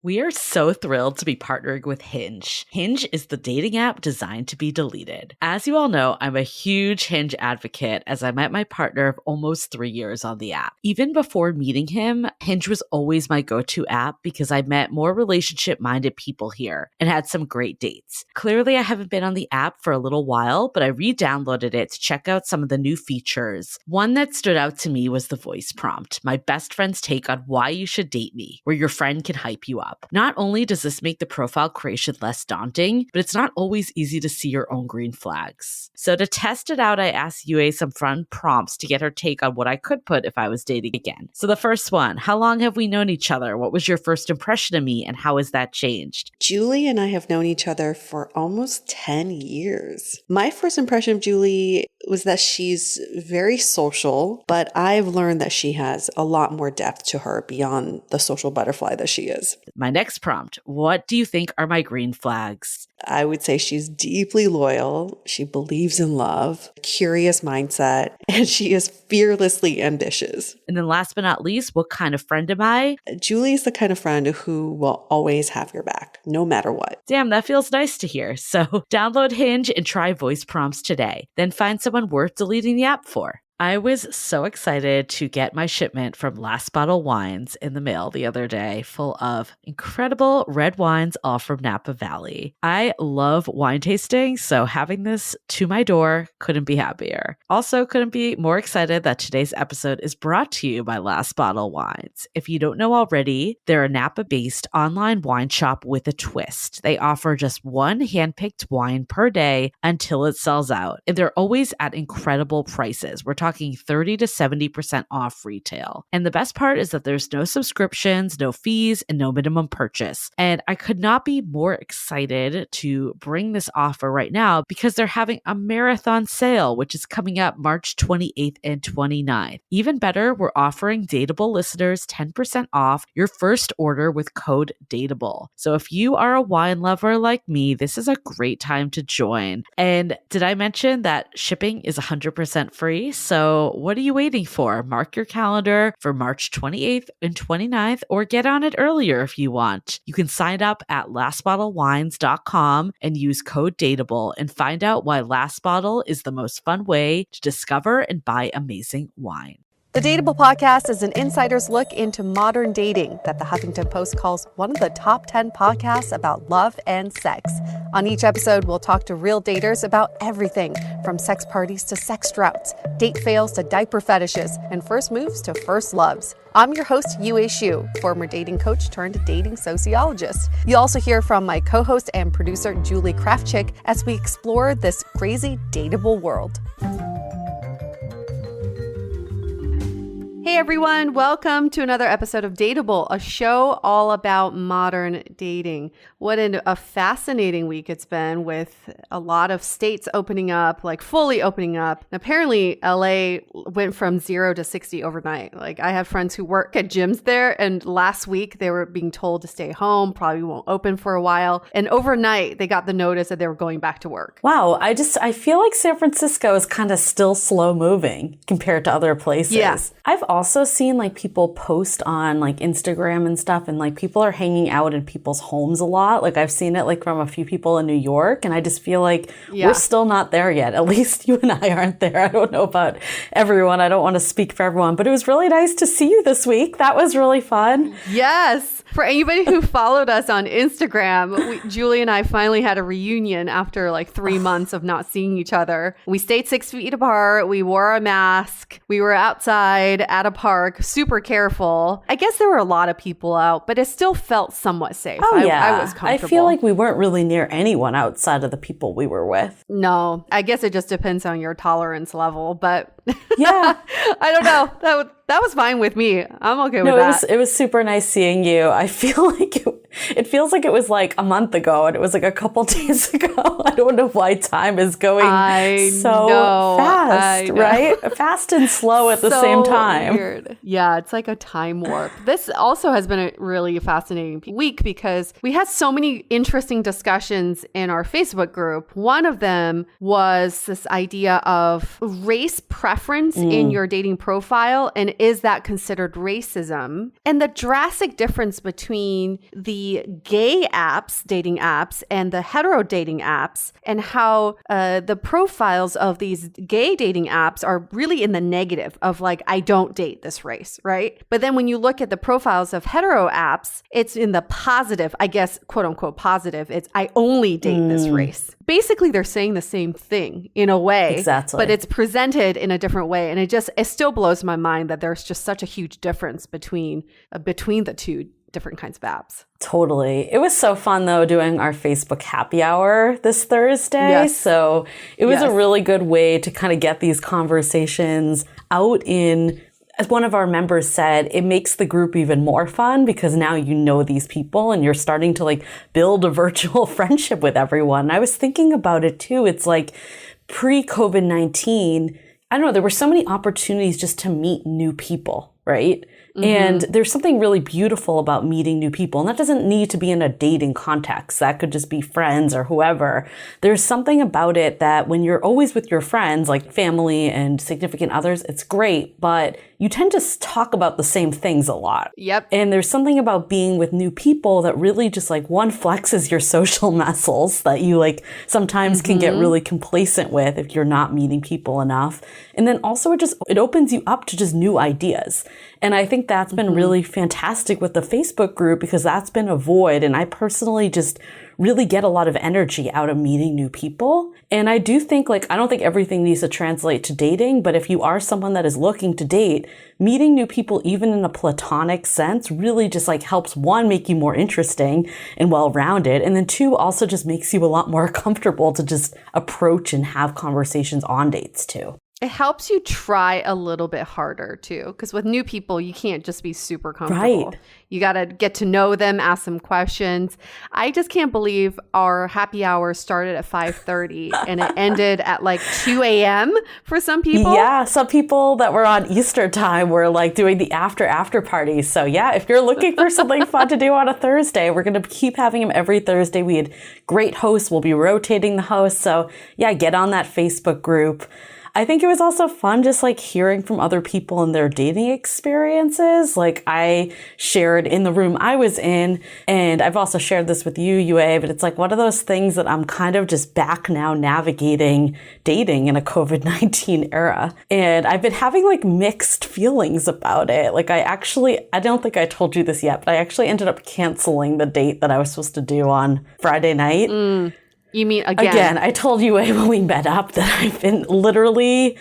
We are so thrilled to be partnering with Hinge. Hinge is the dating app designed to be deleted. As you all know, I'm a huge Hinge advocate as I met my partner of almost 3 years on the app. Even before meeting him, Hinge was always my go-to app because I met more relationship-minded people here and had some great dates. Clearly, I haven't been on the app for a little while, but I re-downloaded it to check out some of the new features. One that stood out to me was the voice prompt, my best friend's take on why you should date me, where your friend can hype you up. Not only does this make the profile creation less daunting, but it's not always easy to see your own green flags. So to test it out, I asked Yue some fun prompts to get her take on what I could put if I was dating again. So the first one, how long have we known each other? What was your first impression of me and how has that changed? Julie and I have known each other for almost 10 years. My first impression of Julie was that she's very social, but I've learned that she has a lot more depth to her beyond the social butterfly that she is. My next prompt, what do you think are my green flags? I would say she's deeply loyal. She believes in love, curious mindset, and she is fearlessly ambitious. And then last but not least, what kind of friend am I? Julie is the kind of friend who will always have your back, no matter what. Damn, that feels nice to hear. So download Hinge and try voice prompts today. Then find someone worth deleting the app for. I was so excited to get my shipment from Last Bottle Wines in the mail the other day, full of incredible red wines, all from Napa Valley. I love wine tasting, so having this to my door couldn't be happier. Also, couldn't be more excited that today's episode is brought to you by Last Bottle Wines. If you don't know already, they're a Napa-based online wine shop with a twist. They offer just one handpicked wine per day until it sells out, and they're always at incredible prices. We're talking 30 to 70% off retail. And the best part is that there's no subscriptions, no fees, and no minimum purchase. And I could not be more excited to bring this offer right now because they're having a marathon sale, which is coming up March 28th and 29th. Even better, we're offering Dateable listeners 10% off your first order with code DATEABLE. So if you are a wine lover like me, this is a great time to join. And did I mention that shipping is 100% free? So what are you waiting for? Mark your calendar for March 28th and 29th or get on it earlier if you want. You can sign up at lastbottlewines.com and use code DATEABLE and find out why Last Bottle is the most fun way to discover and buy amazing wine. The Dateable podcast is an insider's look into modern dating that the Huffington Post calls one of the top 10 podcasts about love and sex. On each episode, we'll talk to real daters about everything from sex parties to sex droughts, date fails to diaper fetishes, and first moves to first loves. I'm your host, Yue Xu, former dating coach turned dating sociologist. You'll also hear from my co-host and producer, Julie Krafchick, as we explore this crazy dateable world. Hey everyone, welcome to another episode of Dateable, a show all about modern dating. What a fascinating week it's been with a lot of states opening up, like fully opening up. And apparently LA went from 0 to 60 overnight. Like I have friends who work at gyms there and last week they were being told to stay home, probably won't open for a while. And overnight they got the notice that they were going back to work. Wow, I feel like San Francisco is kind of still slow moving compared to other places. Yeah. I've also seen like people post on like Instagram and stuff and like people are hanging out in people's homes a lot. Like I've seen it like from a few people in New York and I just feel like we're still not there yet. At least you and I aren't there. I don't know about everyone. I don't want to speak for everyone, but it was really nice to see you this week. That was really fun. Yes. For anybody who followed us on Instagram, Julie and I finally had a reunion after like 3 months of not seeing each other. We stayed 6 feet apart. We wore a mask. We were outside at a park, super careful. I guess there were a lot of people out, but it still felt somewhat safe. Oh, yeah. I was comfortable. I feel like we weren't really near anyone outside of the people we were with. No, I guess it just depends on your tolerance level, but yeah, I don't know. That was fine with me. I'm okay with that. It was super nice seeing you. I feel like it feels like it was like a month ago and it was like a couple days ago. I don't know why time is going so fast, right? Fast and slow at the same time. Weird. Yeah, it's like a time warp. This also has been a really fascinating week because we had so many interesting discussions in our Facebook group. One of them was this idea of race preference in your dating profile, and is that considered racism? And the drastic difference between the the gay apps, dating apps, and the hetero dating apps, and how the profiles of these gay dating apps are really in the negative of like, I don't date this race, right? But then when you look at the profiles of hetero apps, it's in the positive, I guess, quote unquote positive. It's I only date this race. Basically, they're saying the same thing in a way, exactly, but it's presented in a different way. And it still blows my mind that there's just such a huge difference between the two different kinds of apps. Totally. It was so fun though doing our Facebook happy hour this Thursday. Yes. So it was a really good way to kind of get these conversations out in, as one of our members said, it makes the group even more fun because now you know these people and you're starting to like build a virtual friendship with everyone. And I was thinking about it too. It's like pre-COVID-19, I don't know, there were so many opportunities just to meet new people, right? Mm-hmm. And there's something really beautiful about meeting new people. And that doesn't need to be in a dating context. That could just be friends or whoever. There's something about it that when you're always with your friends, like family and significant others, it's great. But you tend to talk about the same things a lot. Yep. And there's something about being with new people that really just like one flexes your social muscles that you like sometimes can get really complacent with if you're not meeting people enough. And then also it opens you up to just new ideas. And I think that's been really fantastic with the Facebook group because that's been a void. And I personally just really get a lot of energy out of meeting new people. And I do think I don't think everything needs to translate to dating, but if you are someone that is looking to date, meeting new people, even in a platonic sense, really just helps one, make you more interesting and well-rounded. And then two, also just makes you a lot more comfortable to just approach and have conversations on dates too. It helps you try a little bit harder too, because with new people, you can't just be super comfortable. Right. You got to get to know them, ask them questions. I just can't believe our happy hour started at 5:30 and it ended at 2 a.m. for some people. Yeah, some people that were on Easter time were doing the after party. So yeah, if you're looking for something fun to do on a Thursday, we're going to keep having them every Thursday. We had great hosts. We'll be rotating the hosts. So yeah, get on that Facebook group. I think it was also fun just hearing from other people and their dating experiences. I shared in the room I was in, and I've also shared this with you, Yue, but it's one of those things that I'm kind of just back now navigating dating in a COVID-19 era. And I've been having mixed feelings about it. I don't think I told you this yet, but I actually ended up canceling the date that I was supposed to do on Friday night. You mean again? Again, I told you when we met up that I've been literally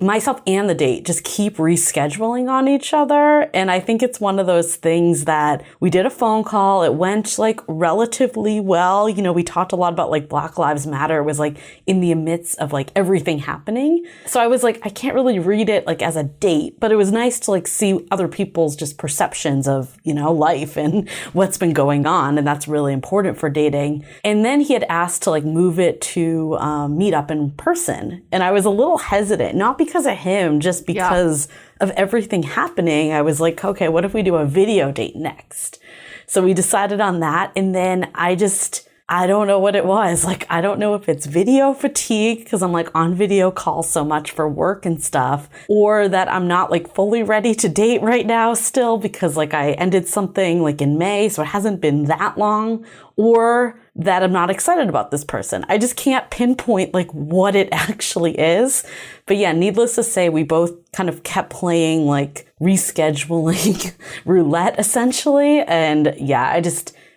myself and the date just keep rescheduling on each other. And I think it's one of those things that we did a phone call. It went relatively well. You know, we talked a lot about Black Lives Matter. It was in the midst of everything happening. So I was I can't really read it as a date, but it was nice to see other people's just perceptions of, life and what's been going on. And that's really important for dating. And then he had asked to move it to meet up in person. And I was a little hesitant. Not because of him, just because of everything happening. I was okay, what if we do a video date next? So we decided on that. And then I don't know what it was. I don't know if it's video fatigue because I'm on video calls so much for work and stuff, or that I'm not fully ready to date right now still because I ended something in May, so it hasn't been that long, or that I'm not excited about this person. I just can't pinpoint what it actually is. But yeah, needless to say, we both kind of kept playing rescheduling roulette essentially. And yeah,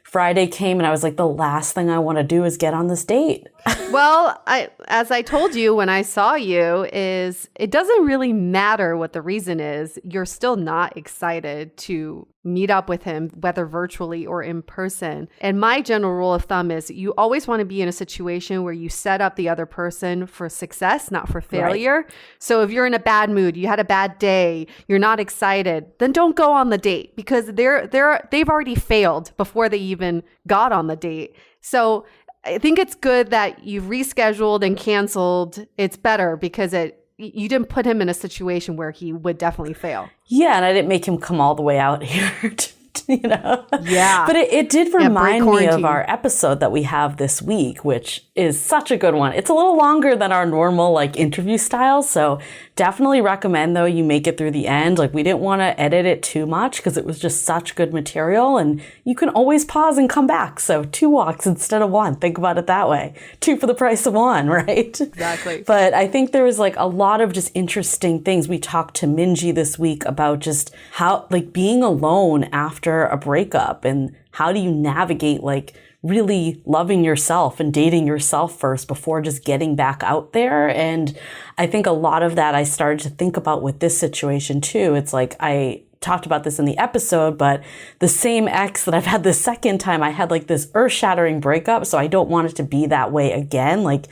Friday came and I was the last thing I want to do is get on this date. Well, as I told you when I saw you, is it doesn't really matter what the reason is. You're still not excited to meet up with him, whether virtually or in person. And my general rule of thumb is you always want to be in a situation where you set up the other person for success, not for failure. Right. So if you're in a bad mood, you had a bad day, you're not excited, then don't go on the date because they've already failed before they even got on the date. So I think it's good that you've rescheduled and canceled. It's better because you didn't put him in a situation where he would definitely fail. Yeah, and I didn't make him come all the way out here, Yeah. But it did remind me of our episode that we have this week, which is such a good one. It's a little longer than our normal interview style, so definitely recommend, though, you make it through the end. Like, we didn't want to edit it too much because it was just such good material, and you can always pause and come back. So 2 walks instead of 1. Think about it that way. 2 for the price of 1, right? Exactly. But I think there was like a lot of just interesting things. We talked to Minji this week about just how, like, being alone after a breakup, and how do you navigate, like, really loving yourself and dating yourself first before just getting back out there. And I think a lot of that I started to think about with this situation too. It's like, I talked about this in the episode, but the same ex that I've had the second time, I had like this earth-shattering breakup. So I don't want it to be that way again. Like,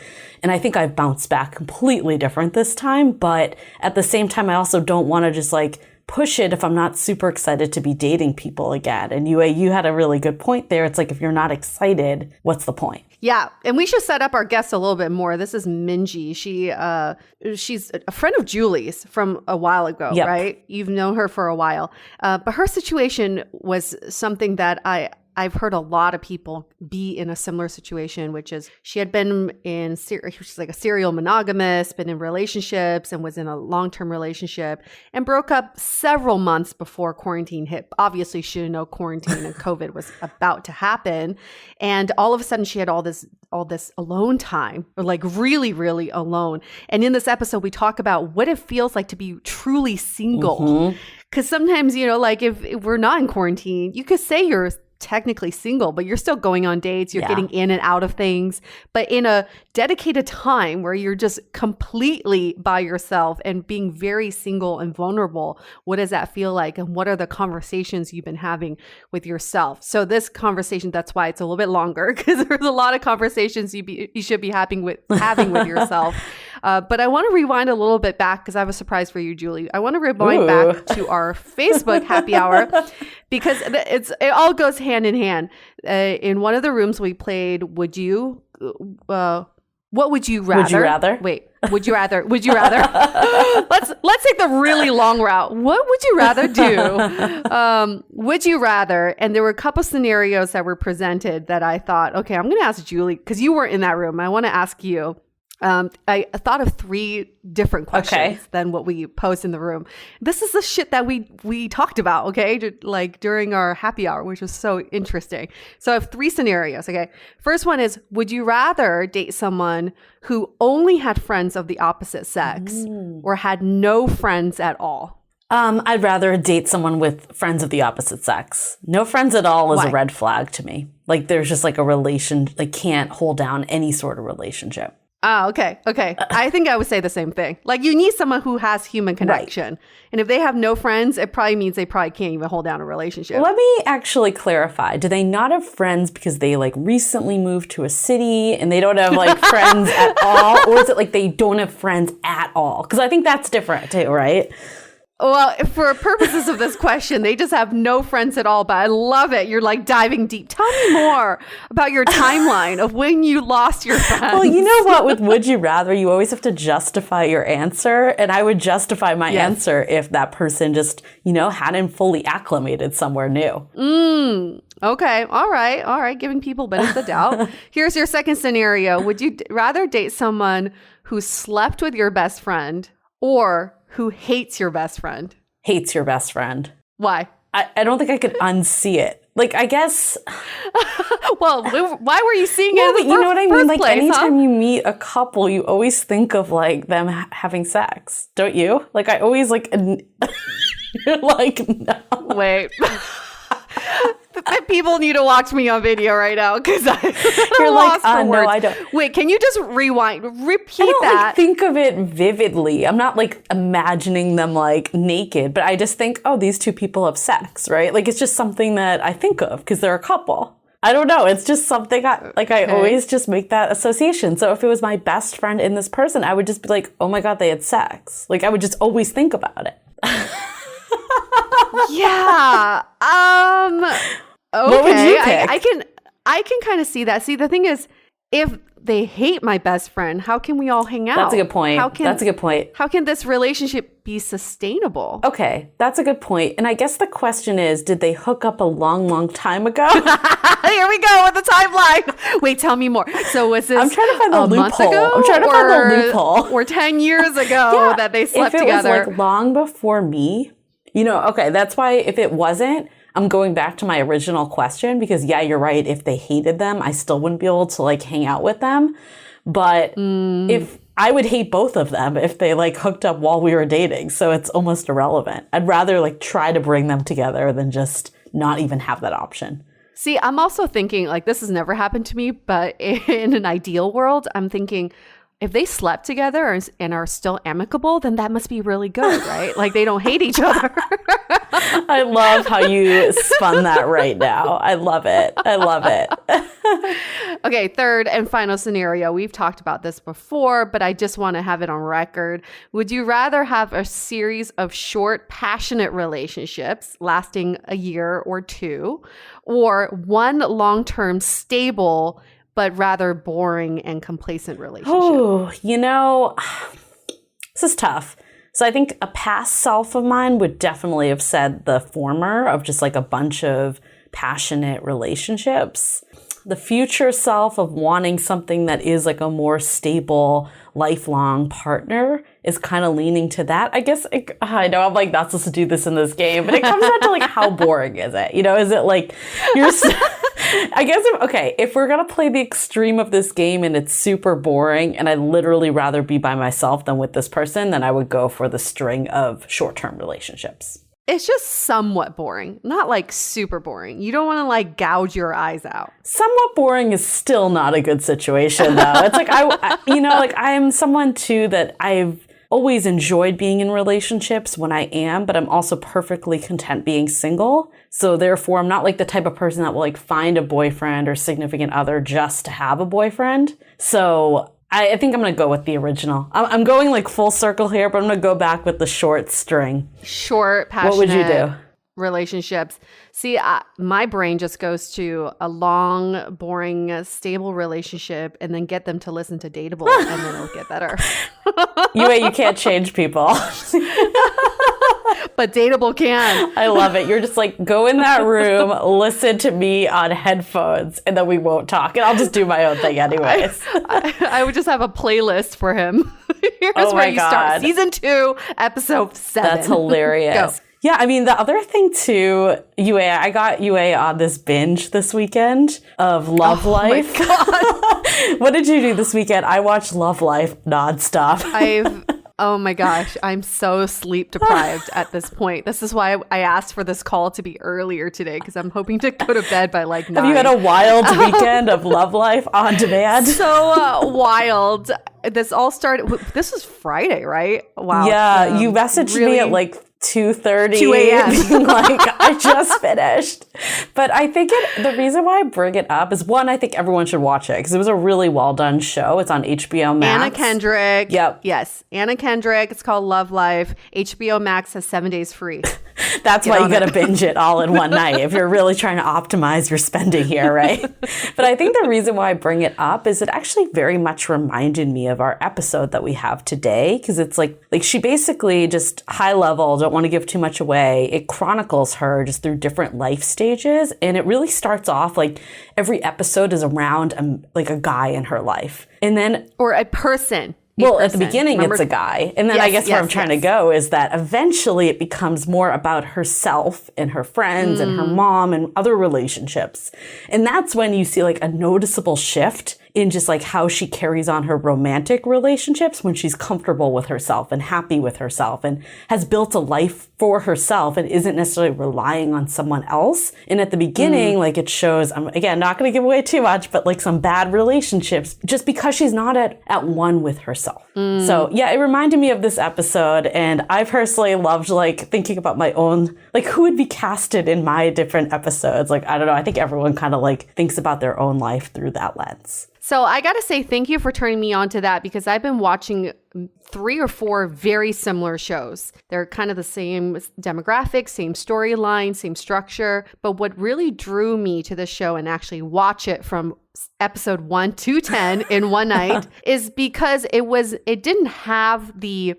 and I think I've bounced back completely different this time. But at the same time, I also don't want to just like push it if I'm not super excited to be dating people again. And you had a really good point there. It's like, if you're not excited, what's the point? Yeah, and we should set up our guest a little bit more. This is Minji. She's a friend of Julie's from a while ago, Yep. right? You've known her for a while. But her situation was something that I've heard a lot of people be in a similar situation, which is she had been she's like a serial monogamist, been in relationships and was in a long-term relationship and broke up several months before quarantine hit. Obviously, she didn't know quarantine and COVID was about to happen. And all of a sudden she had all this alone time, or like really, really alone. And in this episode, we talk about what it feels like to be truly single. Mm-hmm. Because sometimes, like if we're not in quarantine, you could say you're technically single, but you're still going on dates, you're getting in and out of things. But in a dedicated time where you're just completely by yourself and being very single and vulnerable, what does that feel like? And what are the conversations you've been having with yourself? So this conversation, that's why it's a little bit longer, because there's a lot of conversations you should be having with yourself. But I want to rewind a little bit back because I have a surprise for you, Julie. I want to rewind back to our Facebook happy hour because it all goes hand in hand. In one of the rooms we played, what would you rather? Would you rather? Wait, would you rather? Let's take the really long route. What would you rather do? Would you rather? And there were a couple scenarios that were presented that I thought, okay, I'm going to ask Julie because you weren't in that room. I want to ask you. I thought of 3 different questions than what we posed in the room. This is the shit that we talked about, okay? Like during our happy hour, which was so interesting. So I have 3 scenarios, okay? First one is, would you rather date someone who only had friends of the opposite sex or had no friends at all? I'd rather date someone with friends of the opposite sex. No friends at all is a red flag to me. Like there's just like a relation, like can't hold down any sort of relationship. Oh, okay. I think I would say the same thing. Like you need someone who has human connection. Right. And if they have no friends, it probably means they probably can't even hold down a relationship. Let me actually clarify. Do they not have friends because they like recently moved to a city and they don't have like friends at all? Or is it like they don't have friends at all? Because I think that's different too, right? Well, for purposes of this question, they just have no friends at all, but I love it. You're like diving deep. Tell me more about your timeline of when you lost your friends. Well, you know what? With Would You Rather, you always have to justify your answer. And I would justify my answer if that person just, hadn't fully acclimated somewhere new. Okay. All right. Giving people benefit of the doubt. Here's your second scenario. Would you rather date someone who slept with your best friend or who hates your best friend? Hates your best friend. Why? I don't think I could unsee it. Like, I guess... Well, why were you seeing it in the you know what I mean? Like, place, anytime you meet a couple, you always think of, like, them having sex. Don't you? Like, I always, like... You're like, no. Wait. People need to watch me on video right now because you're like, no, I don't. Wait, can you just rewind? Repeat I don't, that. Like, think of it vividly. I'm not like imagining them like naked, but I just think, oh, these 2 people have sex, right? Like it's just something that I think of because they're a couple. I don't know. It's just something I always just make that association. So if it was my best friend and this person, I would just be like, oh my God, they had sex. Like I would just always think about it. Yeah. Okay. What would you pick? I can kind of see that. See, the thing is, if they hate my best friend, how can we all hang out? That's a good point. That's a good point. How can this relationship be sustainable? Okay, that's a good point. And I guess the question is, did they hook up a long, long time ago? Here we go with the timeline. Wait, tell me more. So was this I'm trying to find the loophole. I'm trying to find the loophole. Or 10 years ago that they slept together. If it was like long before me, okay, that's why if it wasn't, I'm going back to my original question because yeah, you're right. If they hated them, I still wouldn't be able to like hang out with them. But if I would hate both of them if they like hooked up while we were dating. So it's almost irrelevant. I'd rather like try to bring them together than just not even have that option. See, I'm also thinking like this has never happened to me, but in an ideal world, I'm thinking if they slept together and are still amicable, then that must be really good, right? Like they don't hate each other. I love how you spun that right now. I love it. I love it. Okay, third and final scenario. We've talked about this before, but I just want to have it on record. Would you rather have a series of short, passionate relationships lasting a year or two, or one long-term, stable, but rather boring and complacent relationship? Oh, this is tough. So I think a past self of mine would definitely have said the former of just like a bunch of passionate relationships. The future self of wanting something that is like a more stable, lifelong partner is kind of leaning to that. I guess, I know I'm like not supposed to do this in this game, but it comes down to like how boring is it? Is it like you're... I guess, if we're going to play the extreme of this game and it's super boring and I'd literally rather be by myself than with this person, then I would go for the string of short-term relationships. It's just somewhat boring, not like super boring. You don't want to like gouge your eyes out. Somewhat boring is still not a good situation though. It's like, I am someone too that I've always enjoyed being in relationships when I am, but I'm also perfectly content being single. So therefore, I'm not like the type of person that will like find a boyfriend or significant other just to have a boyfriend. So I think I'm going to go with the original. I'm going like full circle here, but I'm going to go back with the short string. Short, passionate. What would you do? Relationships. See, my brain just goes to a long, boring, stable relationship and then get them to listen to Dateable and then it'll get better. You can't change people. But Dateable can. I love it. You're just like, go in that room, listen to me on headphones, and then we won't talk. And I'll just do my own thing anyways. I would just have a playlist for him. Here's where you start. Season 2, episode 7. That's hilarious. Go. Yeah, I mean, the other thing too, I got UA on this binge this weekend of Love Life. Oh my God. What did you do this weekend? I watched Love Life nonstop. Oh my gosh, I'm so sleep deprived at this point. This is why I asked for this call to be earlier today because I'm hoping to go to bed by like 9. Have you had a wild weekend of Love Life on demand? So wild. This all started, this was Friday, right? Wow. Yeah, you messaged me at like 2:30 2 a.m. being like, I just finished. But I think the reason why I bring it up is, one, I think everyone should watch it because it was a really well done show. It's on HBO Max. Anna Kendrick. Yep. Yes. Anna Kendrick. It's called Love Life. HBO Max has 7 days free. That's why you got to binge it all in one night if you're really trying to optimize your spending here, right? But I think the reason why I bring it up is it actually very much reminded me of our episode that we have today because it's like she basically just high level, don't want to give too much away. It chronicles her just through different life stages. And it really starts off like every episode is around a guy in her life. And then... Or a person. Well, at the beginning, it's a guy. And then I guess where I'm trying to go is that eventually it becomes more about herself and her friends and her mom and other relationships. And that's when you see like a noticeable shift in just like how she carries on her romantic relationships when she's comfortable with herself and happy with herself and has built a life for herself and isn't necessarily relying on someone else. And at the beginning, like it shows, I'm again, not going to give away too much, but like some bad relationships just because she's not at one with herself. So yeah, it reminded me of this episode, and I personally loved like thinking about my own, like who would be casted in my different episodes. Like, I don't know, I think everyone kind of like thinks about their own life through that lens. So I got to say thank you for turning me on to that, because I've been watching 3 or 4 very similar shows. They're kind of the same demographic, same storyline, same structure. But what really drew me to the show and actually watch it from episode 1 to 10 in one night is because it didn't have the...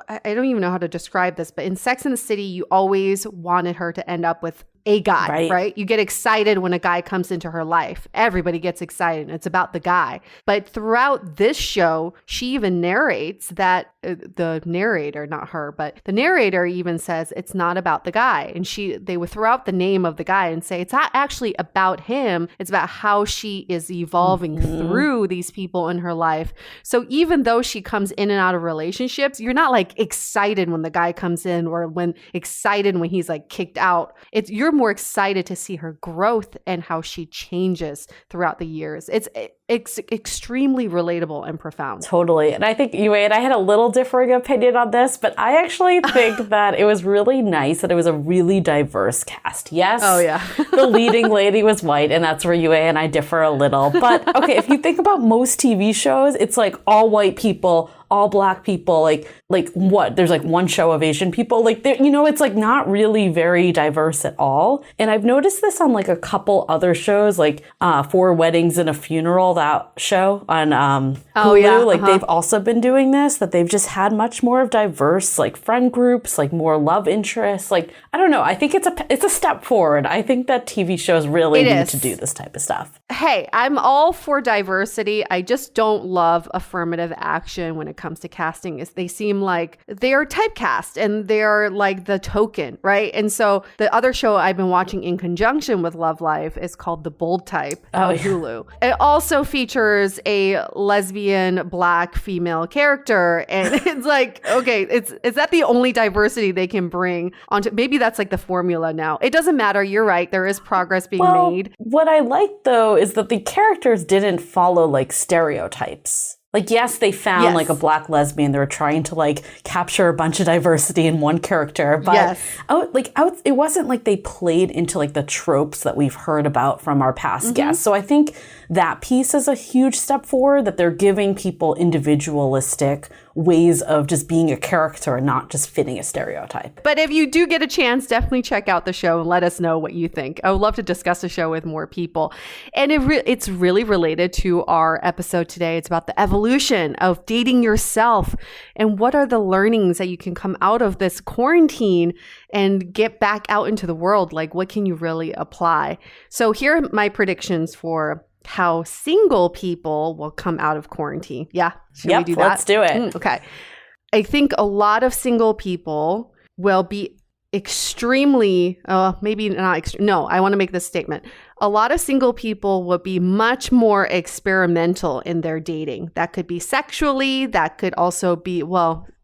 I don't even know how to describe this, but in Sex and the City, you always wanted her to end up with a guy, right? You get excited when a guy comes into her life. Everybody gets excited. It's about the guy. But throughout this show, she even narrates that the narrator, not her, but the narrator even says it's not about the guy. And they would throw out the name of the guy and say it's not actually about him. It's about how she is evolving through these people in her life. So even though she comes in and out of relationships, you're not like excited when the guy comes in or excited when he's like kicked out. You're more excited to see her growth and how she changes throughout the years. It's extremely relatable and profound. Totally. And I think you and I had a little differing opinion on this, but I actually think that it was really nice that it was a really diverse cast. Yes. Oh, yeah. The leading lady was white, and that's where you and I differ a little. But okay, if you think about most TV shows, it's like all white people, all black people, like what? There's like one show of Asian people. Like, it's like not really very diverse at all. And I've noticed this on like a couple other shows, like 4 Weddings and a Funeral, that show on Hulu. Yeah. Like they've also been doing this, that they've just had much more of diverse like friend groups, like more love interests. Like, I don't know. I think it's a step forward. I think that TV shows really need to do this type of stuff. Hey, I'm all for diversity. I just don't love affirmative action when it comes to casting. They seem like they're typecast and they're like the token, right? And so the other show I've been watching in conjunction with Love Life is called The Bold Type on Hulu. It also features a lesbian black female character, and it's like, okay, is that the only diversity they can bring onto? Maybe that's like the formula now. It doesn't matter. You're right. There is progress being made. What I like though is that the characters didn't follow like stereotypes. Like, yes, they found like a black lesbian. They were trying to like capture a bunch of diversity in one character, but it wasn't like they played into like the tropes that we've heard about from our past guests. So I think that piece is a huge step forward, that they're giving people individualistic ways of just being a character and not just fitting a stereotype. But if you do get a chance, definitely check out the show and let us know what you think. I would love to discuss the show with more people. And it's really related to our episode today. It's about the evolution of dating yourself and what are the learnings that you can come out of this quarantine and get back out into the world. Like, what can you really apply? So here are my predictions for how single people will come out of quarantine. Yeah. Should we do that? Let's do it. Okay. I think a lot of single people will be extremely, maybe not, no, I want to make this statement. A lot of single people will be much more experimental in their dating. That could be sexually, that could also be,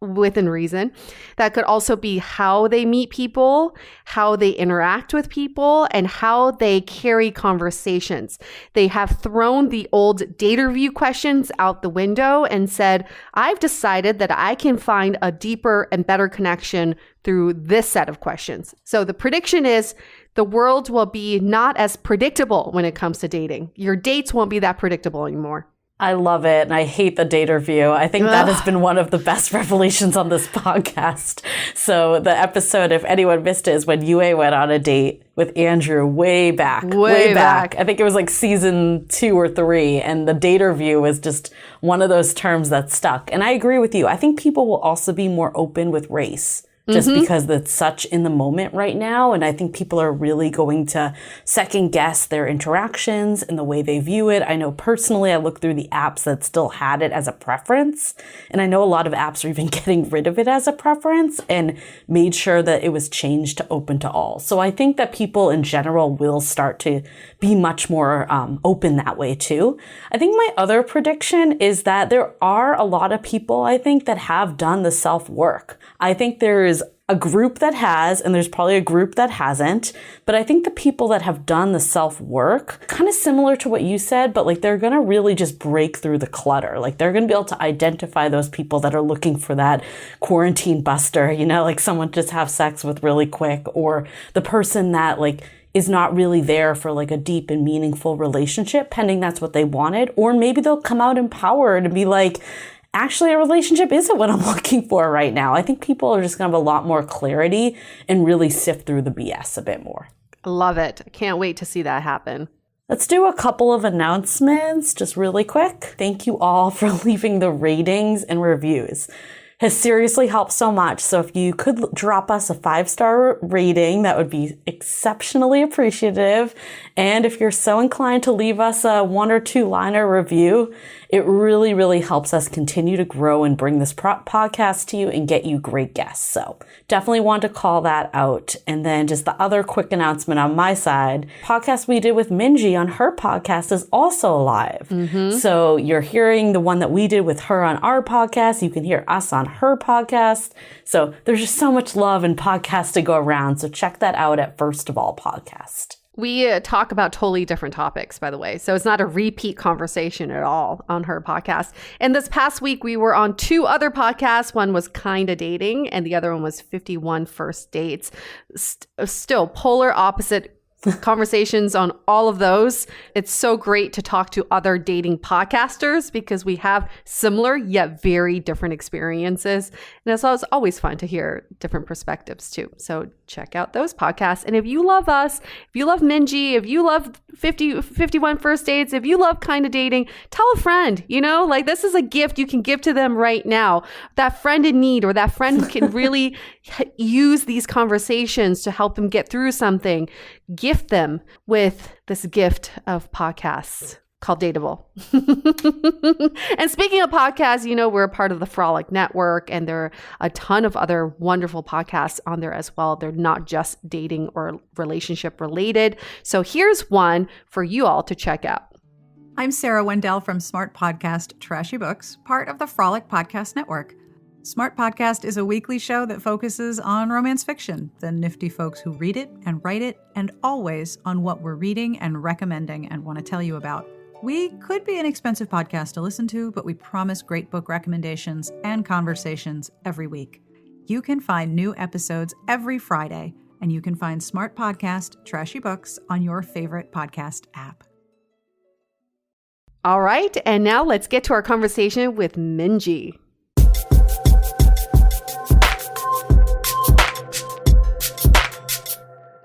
within reason. That could also be how they meet people, how they interact with people, and how they carry conversations. They have thrown the old daterview questions out the window and said, I've decided that I can find a deeper and better connection through this set of questions. So the prediction is the world will be not as predictable when it comes to dating. Your dates won't be that predictable anymore. I love it. And I hate the daterview. I think that has been one of the best revelations on this podcast. So the episode, if anyone missed it, is when Yue went on a date with Andrew way back. I think it was like season 2 or 3. And the daterview was just one of those terms that stuck. And I agree with you. I think people will also be more open with race. Just because it's such in the moment right now. And I think people are really going to second guess their interactions and the way they view it. I know personally, I looked through the apps that still had it as a preference. And I know a lot of apps are even getting rid of it as a preference and made sure that it was changed to open to all. So I think that people in general will start to be much more open that way too. I think my other prediction is that there are a lot of people, I think, that have done the self-work. I think there's a group that has, and there's probably a group that hasn't. But I think the people that have done the self-work, kind of similar to what you said, but like they're going to really just break through the clutter. Like they're going to be able to identify those people that are looking for that quarantine buster, like someone to just have sex with really quick, or the person that like is not really there for like a deep and meaningful relationship, pending that's what they wanted. Or maybe they'll come out empowered and be like, actually, a relationship isn't what I'm looking for right now. I think people are just going to have a lot more clarity and really sift through the BS a bit more. Love it. Can't wait to see that happen. Let's do a couple of announcements just really quick. Thank you all for leaving the ratings and reviews. Has seriously helped so much. So if you could drop us a 5-star rating, that would be exceptionally appreciative. And if you're so inclined to leave us a 1 or 2 liner review, it really, really helps us continue to grow and bring this podcast to you and get you great guests. So definitely want to call that out. And then just the other quick announcement on my side, podcast we did with Minji on her podcast is also live. So you're hearing the one that we did with her on our podcast. You can hear us on her podcast. So there's just so much love and podcasts to go around. So check that out at First of All Podcast. We talk about totally different topics, by the way. So it's not a repeat conversation at all on her podcast. And this past week, we were on 2 other podcasts. One was Kinda Dating, and the other one was 51 First Dates. Still polar opposite conversations on all of those. It's so great to talk to other dating podcasters because we have similar yet very different experiences. And it's always fun to hear different perspectives too. So check out those podcasts. And if you love us, if you love Minji, if you love 51 First Dates, if you love Kinda Dating, tell a friend, like this is a gift you can give to them right now. That friend in need or that friend who can really use these conversations to help them get through something. Gift them with this gift of podcasts called DATEABLE. And speaking of podcasts, we're a part of the Frolic Network, and there are a ton of other wonderful podcasts on there as well. They're not just dating or relationship related. So here's one for you all to check out. I'm Sarah Wendell from Smart Podcast Trashy Books, part of the Frolic Podcast Network. Smart Podcast is a weekly show that focuses on romance fiction, the nifty folks who read it and write it, and always on what we're reading and recommending and want to tell you about. We could be an expensive podcast to listen to, but we promise great book recommendations and conversations every week. You can find new episodes every Friday, and you can find Smart Podcast Trashy Books on your favorite podcast app. All right, and now let's get to our conversation with Minji.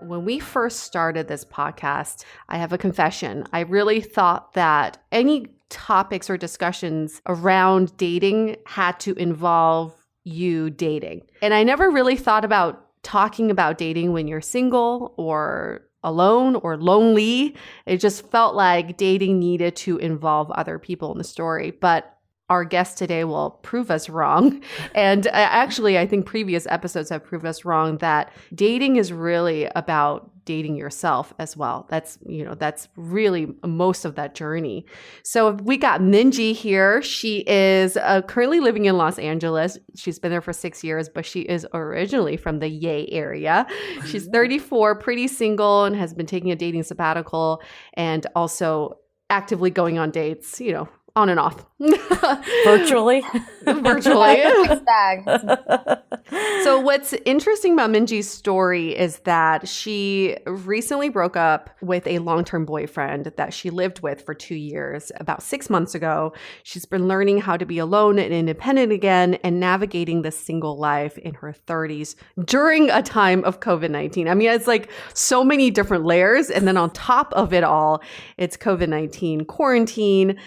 When we first started this podcast, I have a confession. I really thought that any topics or discussions around dating had to involve you dating. And I never really thought about talking about dating when you're single or alone or lonely. It just felt like dating needed to involve other people in the story. But our guest today will prove us wrong. And actually, I think previous episodes have proved us wrong that dating is really about dating yourself as well. That's really most of that journey. So we got Minji here. She is currently living in Los Angeles. She's been there for 6 years, but she is originally from the Yay area. She's 34, pretty single, and has been taking a dating sabbatical and also actively going on dates, on and off. Virtually. So what's interesting about Minji's story is that she recently broke up with a long-term boyfriend that she lived with for 2 years. About 6 months ago, she's been learning how to be alone and independent again and navigating the single life in her 30s during a time of COVID-19. I mean, it's like so many different layers. And then on top of it all, it's COVID-19 quarantine.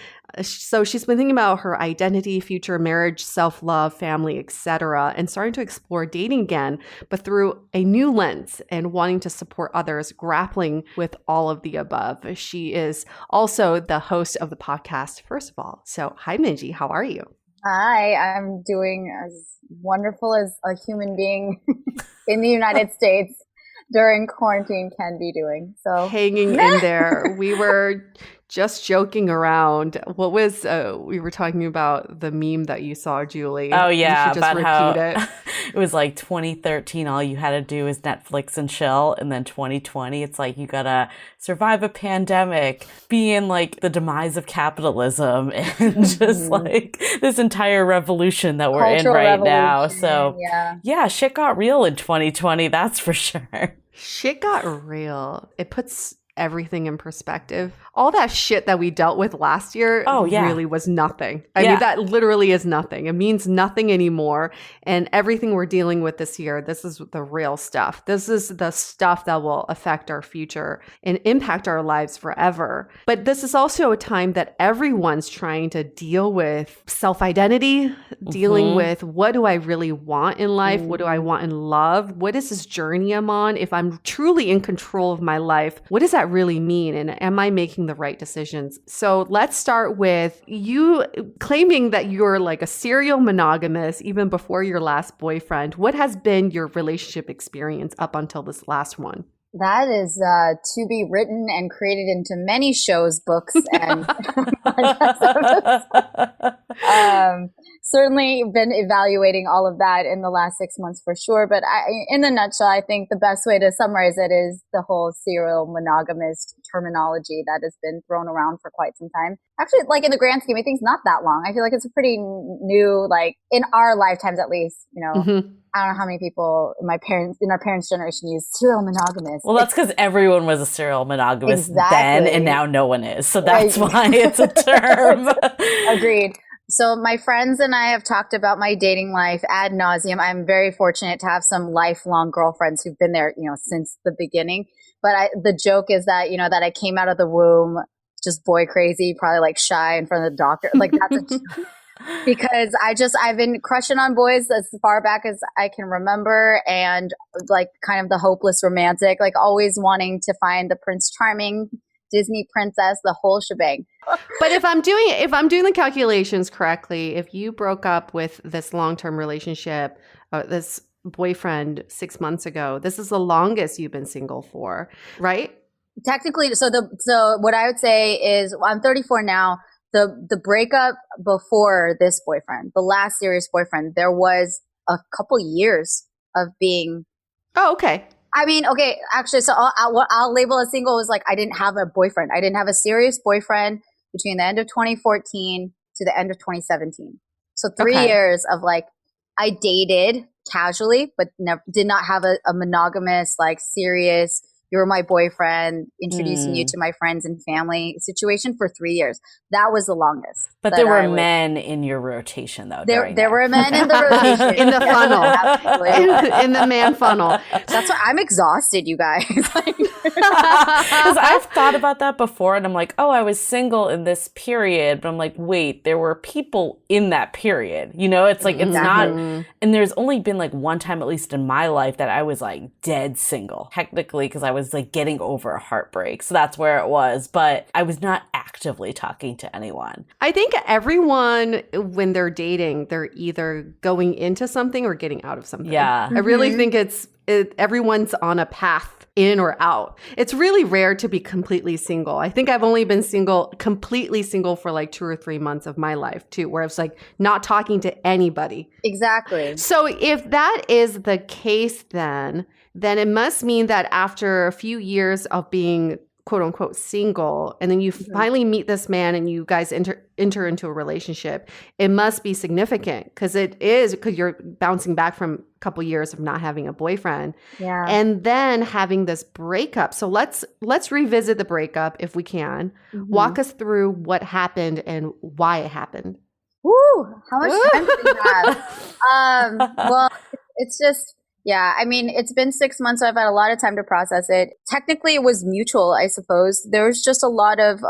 So she's been thinking about her identity, future marriage, self-love, family, etc., and starting to explore dating again, but through a new lens and wanting to support others grappling with all of the above. She is also the host of the podcast, First of All. So hi, Minji. How are you? Hi, I'm doing as wonderful as a human being in the United States during quarantine can be doing. So hanging in there. We were just joking around. What was we were talking about the meme that you saw, Julie? Oh yeah, you should just about repeat how it was like 2013. All you had to do is Netflix and chill, and then 2020, it's like you gotta survive a pandemic, be in like the demise of capitalism, and just like this entire revolution that we're in right now. So yeah, shit got real in 2020. That's for sure. Shit got real. It puts everything in perspective. All that shit that we dealt with last year really was nothing. I mean, that literally is nothing. It means nothing anymore. And everything we're dealing with this year, this is the real stuff. This is the stuff that will affect our future and impact our lives forever. But this is also a time that everyone's trying to deal with self-identity, dealing with what do I really want in life? What do I want in love? What is this journey I'm on? If I'm truly in control of my life, what does that really mean? And am I making the right decisions? So let's start with you claiming that you're like a serial monogamous even before your last boyfriend. What has been your relationship experience up until this last one? That is to be written and created into many shows, books, and certainly been evaluating all of that in the last 6 months for sure. But in the nutshell, I think the best way to summarize it is the whole serial monogamist terminology that has been thrown around for quite some time. Actually, like in the grand scheme of things, not that long. I feel like it's a pretty new, like in our lifetimes at least, you know. I don't know how many people in our parents' generation use serial monogamous. Well, that's because everyone was a serial monogamous then, and now no one is. So that's why it's a term. Agreed. So my friends and I have talked about my dating life ad nauseum. I'm very fortunate to have some lifelong girlfriends who've been there, you know, since the beginning. But the joke is that, you know, that I came out of the womb just boy crazy, probably like shy in front of the doctor. Like that's a joke. Because I've been crushing on boys as far back as I can remember, and like kind of the hopeless romantic, like always wanting to find the Prince Charming, Disney princess, the whole shebang. But if I'm doing the calculations correctly, if you broke up with this long-term relationship, this boyfriend 6 months ago, this is the longest you've been single for, right? Technically, so what I would say is I'm 34 now. The breakup before this boyfriend, the last serious boyfriend, there was a couple years of being. Oh, okay. I mean, okay, actually, so I'll label as single as like I didn't have a boyfriend. I didn't have a serious boyfriend between the end of 2014 to the end of 2017. So 3 years of like I dated casually, but did not have a monogamous, like serious, you're my boyfriend, introducing you to my friends and family situation for 3 years. That was the longest. But there were men in your rotation, though. There were men in the rotation. In the funnel. In the man funnel. That's why I'm exhausted, you guys. Because I've thought about that before, and I'm like, oh, I was single in this period. But I'm like, wait, there were people in that period. You know, it's like, it's not. And there's only been like one time, at least in my life, that I was like dead single, technically, because I was like getting over a heartbreak. So that's where it was. But I was not actively talking to anyone. I think everyone, when they're dating, they're either going into something or getting out of something. Yeah. I really think everyone's on a path in or out. It's really rare to be completely single. I think I've only been completely single for like 2 or 3 months of my life too, where it's like not talking to anybody. Exactly. So if that is the case, then it must mean that after a few years of being quote unquote single, and then you finally meet this man and you guys enter into a relationship, it must be significant because you're bouncing back from a couple years of not having a boyfriend. Yeah. And then having this breakup. So let's revisit the breakup if we can. Walk us through what happened and why it happened. Woo! How much time do we have? Well, it's just, yeah, I mean, it's been 6 months, so I've had a lot of time to process it. Technically, it was mutual, I suppose. There was just a lot of,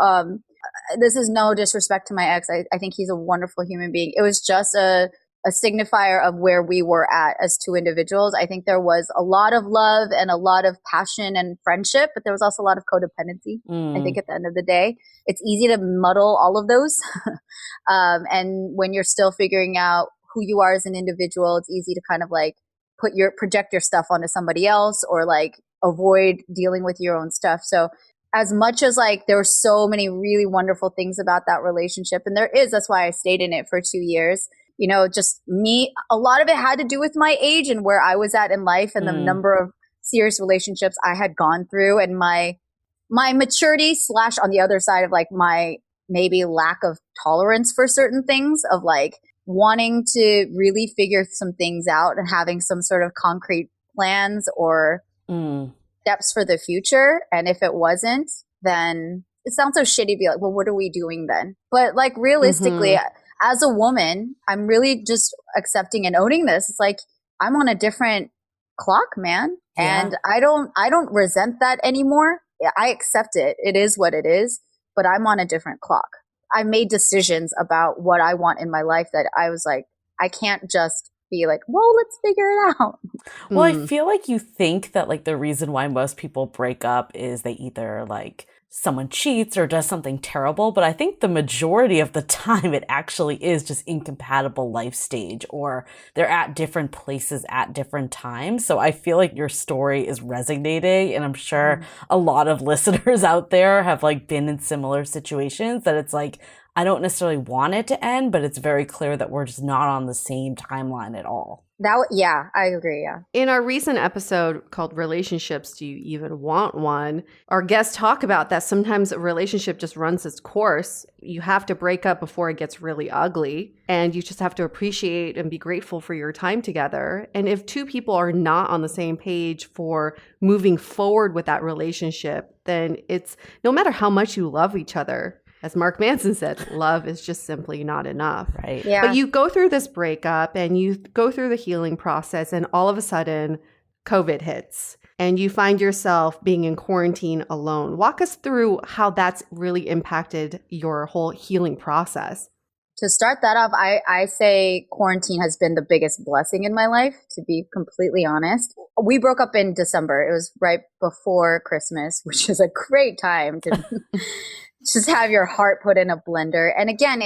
this is no disrespect to my ex. I think he's a wonderful human being. It was just a signifier of where we were at as two individuals. I think there was a lot of love and a lot of passion and friendship, but there was also a lot of codependency. I think at the end of the day, it's easy to muddle all of those. And when you're still figuring out who you are as an individual, it's easy to kind of like project your stuff onto somebody else or like avoid dealing with your own stuff. So as much as like there were so many really wonderful things about that relationship, and that's why I stayed in it for 2 years. You know, just me, a lot of it had to do with my age and where I was at in life and the number of serious relationships I had gone through and my maturity / on the other side of like my maybe lack of tolerance for certain things of like wanting to really figure some things out and having some sort of concrete plans or steps for the future. And if it wasn't, then it sounds so shitty to be like, well, what are we doing then? But like realistically, as a woman, I'm really just accepting and owning this. It's like, I'm on a different clock, man. Yeah. And I don't resent that anymore. I accept it. It is what it is, but I'm on a different clock. I made decisions about what I want in my life that I was like, I can't just be like, well, let's figure it out. Well, I feel like you think that like the reason why most people break up is they either like someone cheats or does something terrible, but I think the majority of the time it actually is just incompatible life stage, or they're at different places at different times. So I feel like your story is resonating, and I'm sure a lot of listeners out there have like been in similar situations that it's like, I don't necessarily want it to end, but it's very clear that we're just not on the same timeline at all. Yeah, I agree. Yeah. In our recent episode called Relationships, Do You Even Want One? Our guests talk about that sometimes a relationship just runs its course. You have to break up before it gets really ugly, and you just have to appreciate and be grateful for your time together. And if two people are not on the same page for moving forward with that relationship, then it's no matter how much you love each other, as Mark Manson said, love is just simply not enough. Right. Yeah. But you go through this breakup and you go through the healing process, and all of a sudden, COVID hits and you find yourself being in quarantine alone. Walk us through how that's really impacted your whole healing process. To start that off, I say quarantine has been the biggest blessing in my life, to be completely honest. We broke up in December. It was right before Christmas, which is a great time to just have your heart put in a blender. And again,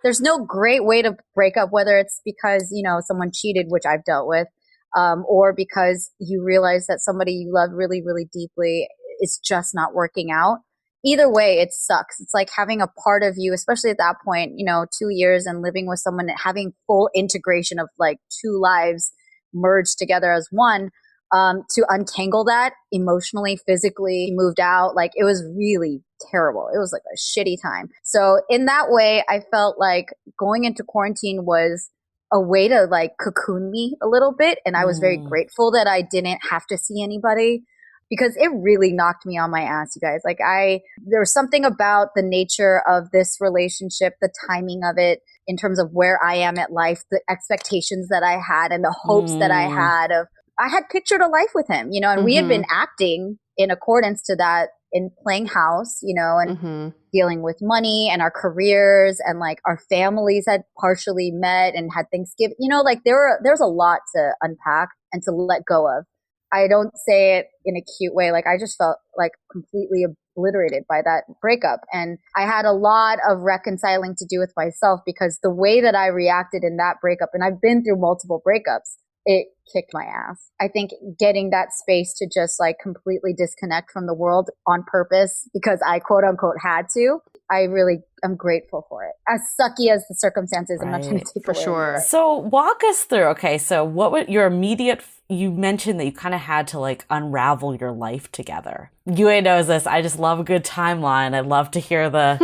there's no great way to break up, whether it's because, someone cheated, which I've dealt with, or because you realize that somebody you love really, really deeply is just not working out. Either way, it sucks. It's like having a part of you, especially at that point, 2 years and living with someone, having full integration of like two lives merged together as one. To untangle that emotionally, physically, moved out. Like, it was really terrible. It was like a shitty time. So in that way, I felt like going into quarantine was a way to like cocoon me a little bit. And I was very grateful that I didn't have to see anybody, because it really knocked me on my ass, you guys. Like there was something about the nature of this relationship, the timing of it, in terms of where I am at life, the expectations that I had and the hopes that I had pictured a life with him, and we had been acting in accordance to that in playing house, and dealing with money and our careers, and like our families had partially met and had Thanksgiving, like there's a lot to unpack and to let go of. I don't say it in a cute way. Like, I just felt like completely obliterated by that breakup. And I had a lot of reconciling to do with myself, because the way that I reacted in that breakup, and I've been through multiple breakups, it kicked my ass. I think getting that space to just like completely disconnect from the world on purpose, because I quote unquote had to, I really am grateful for it. As sucky as the circumstances, I'm not trying to take for away sure. So walk us through. Okay, so what would your immediate? You mentioned that you kind of had to like unravel your life together. Yue knows this. I just love a good timeline. I love to hear the,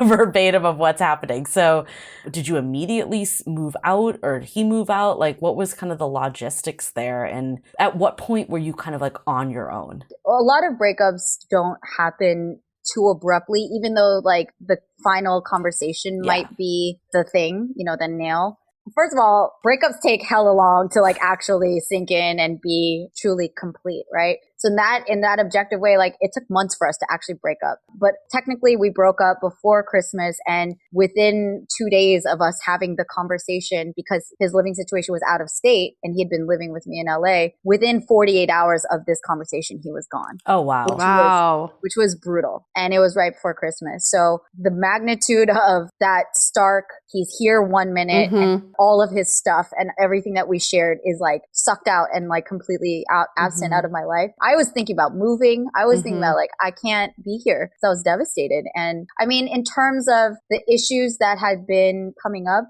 verbatim of what's happening. So did you immediately move out, or did he move out? Like, what was kind of the logistics there? And at what point were you kind of like on your own? A lot of breakups don't happen too abruptly, even though like the final conversation might be the thing, the nail. First of all, breakups take hella long to like actually sink in and be truly complete, right? So in that objective way, like it took months for us to actually break up. But technically we broke up before Christmas, and within 2 days of us having the conversation, because his living situation was out of state and he had been living with me in LA, within 48 hours of this conversation, he was gone. Oh, wow. Which was brutal. And it was right before Christmas. So the magnitude of that stark, he's here 1 minute and all of his stuff and everything that we shared is like sucked out and like completely absent out of my life. I was thinking about moving. I was thinking about like, I can't be here. So I was devastated. And I mean, in terms of the issues that had been coming up,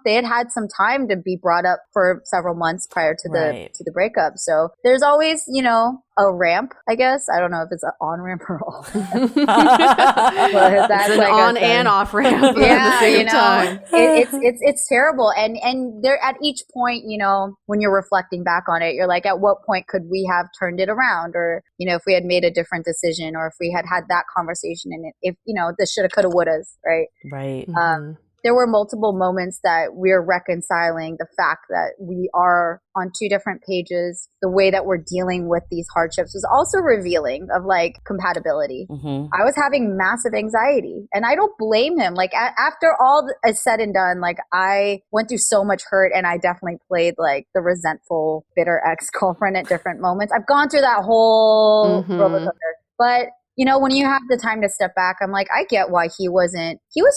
they had some time to be brought up for several months prior to the breakup. So there's always, a ramp, I guess. I don't know if it's an on-ramp or off. It's an like on and off ramp at the same time. It's terrible. And there at each point, when you're reflecting back on it, you're like, at what point could we have turned it around? Or, if we had made a different decision, or if we had had that conversation, and if, the shoulda, coulda, wouldas, right? Right. There were multiple moments that we're reconciling the fact that we are on two different pages. The way that we're dealing with these hardships was also revealing of like compatibility. I was having massive anxiety, and I don't blame him. Like after all is said and done, like I went through so much hurt, and I definitely played like the resentful, bitter ex-girlfriend at different moments. I've gone through that whole roller coaster, but when you have the time to step back, I'm like, I get why he was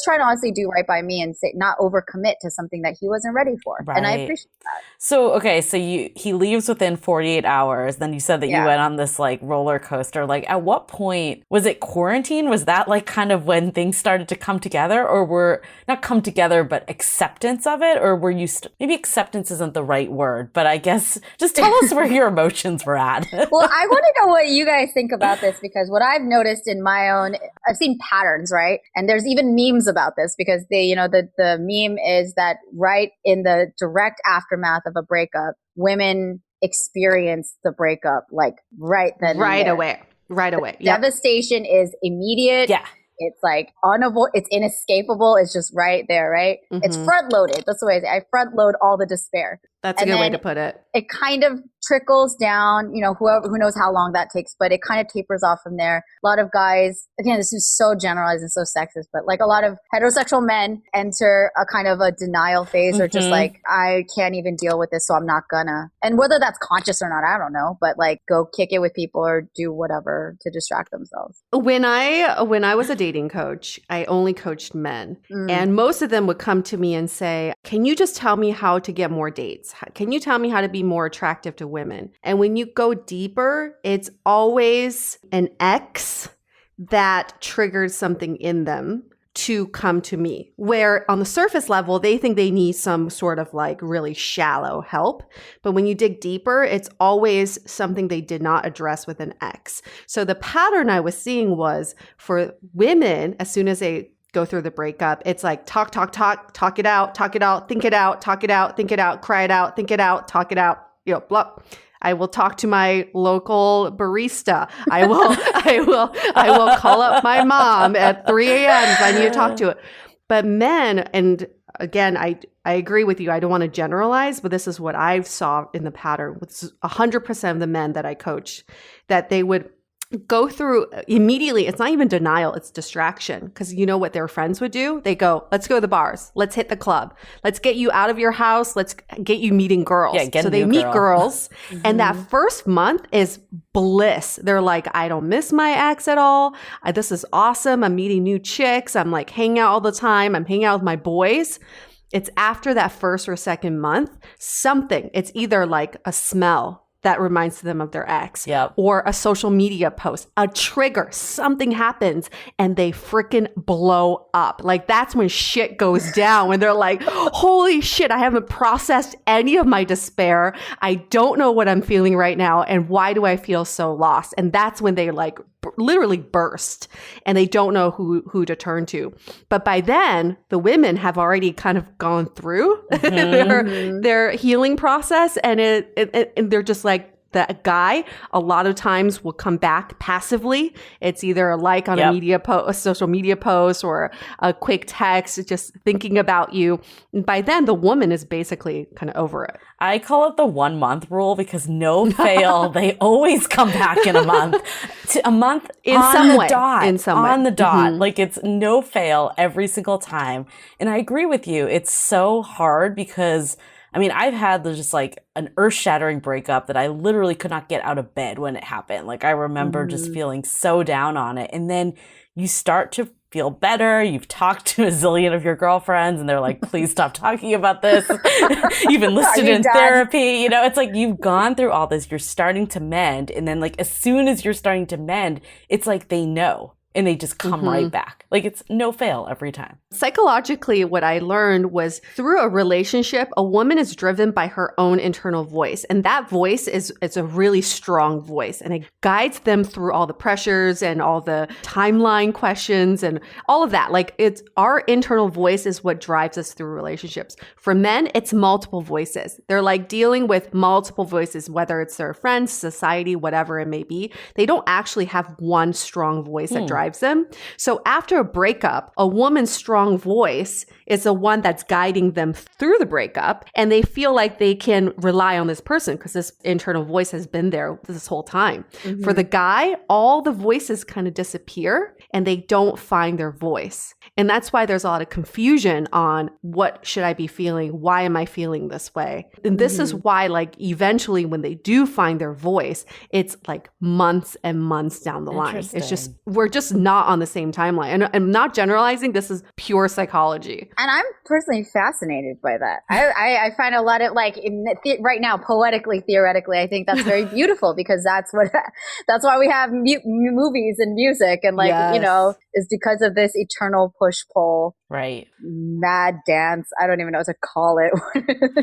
trying to honestly do right by me and not overcommit to something that he wasn't ready for. Right. And I appreciate that. So, okay, so he leaves within 48 hours. Then you said that you went on this like roller coaster. Like at what point, was it quarantine? Was that like kind of when things started to come together, or were not come together, but acceptance of it? Or were you, maybe acceptance isn't the right word, but I guess just tell us where your emotions were at. Well, I want to know what you guys think about this, because what I've noticed in my own, I've seen patterns, right? And there's even memes about this, because the meme is that right in the direct aftermath of a breakup, women experience the breakup like right then, right away. Yep. Devastation is immediate. Yeah. It's like it's inescapable. It's just right there, right? It's front loaded. That's the way I say. I front load all the despair. That's a good way to put it. It kind of trickles down, who knows how long that takes, but it kind of tapers off from there. A lot of guys, again, this is so generalized and so sexist, but like a lot of heterosexual men enter a kind of a denial phase, or just like, I can't even deal with this, so I'm not gonna. And whether that's conscious or not, I don't know, but like go kick it with people or do whatever to distract themselves. When I was a dating coach, I only coached men, and most of them would come to me and say, can you just tell me how to get more dates? Can you tell me how to be more attractive to women? And when you go deeper, it's always an ex that triggered something in them to come to me, where on the surface level, they think they need some sort of like really shallow help. But when you dig deeper, it's always something they did not address with an ex. So the pattern I was seeing was for women, as soon as they go through the breakup, it's like talk it out, think it out, talk it out, think it out, cry it out, think it out, talk it out, blah. I will talk to my local barista. I will call up my mom at 3 a.m. if I need to talk to it. But men, and again, I agree with you. I don't want to generalize, but this is what I saw in the pattern with 100% of the men that I coach, that they would go through immediately. It's not even denial, it's distraction. Because you know what their friends would do? They go, let's go to the bars. Let's hit the club. Let's get you out of your house. Let's get you meeting girls. Yeah, so they meet girls. And that first month is bliss. They're like, I don't miss my ex at all. This is awesome. I'm meeting new chicks. I'm like hanging out all the time. I'm hanging out with my boys. It's after that first or second month, it's either like a smell that reminds them of their ex, or a social media post, a trigger, something happens and they freaking blow up. Like that's when shit goes down, when they're like, holy shit, I haven't processed any of my despair. I don't know what I'm feeling right now. And why do I feel so lost? And that's when they like literally burst and they don't know who to turn to. But by then, the women have already kind of gone through their healing process, and and they're just like, the guy a lot of times will come back passively. It's either a like on a social media post, or a quick text, just thinking about you. And by then, the woman is basically kind of over it. I call it the 1 month rule, because no fail, they always come back in a month. A month in on some the way. dot. In some way. On the dot. Like it's no fail every single time. And I agree with you. It's so hard because I've had just like an earth-shattering breakup that I literally could not get out of bed when it happened. Like I remember just feeling so down on it. And then you start to feel better. You've talked to a zillion of your girlfriends and they're like, please stop talking about this. You've enlisted in therapy. It's like you've gone through all this. You're starting to mend. And then like as soon as you're starting to mend, it's like they know. and they just come right back. Like it's no fail every time. Psychologically, what I learned was through a relationship, a woman is driven by her own internal voice. And that voice it's a really strong voice, and it guides them through all the pressures and all the timeline questions and all of that. Like it's our internal voice is what drives us through relationships. For men, it's multiple voices. They're like dealing with multiple voices, whether it's their friends, society, whatever it may be. They don't actually have one strong voice that drives them. So after a breakup, a woman's strong voice is the one that's guiding them through the breakup, and they feel like they can rely on this person because this internal voice has been there this whole time. For the guy, all the voices kind of disappear and they don't find their voice. And that's why there's a lot of confusion on what should I be feeling? Why am I feeling this way? And this is why, like, eventually when they do find their voice, it's like months and months down the line. It's just, we're just not on the same timeline. And I'm not generalizing. This is pure psychology. And I'm personally fascinated by that. I find a lot of, like, right now, poetically, theoretically, I think that's very beautiful because that's why we have movies and music and, like, you know, is because of this eternal push-pull. Right. Mad dance. I don't even know what to call it.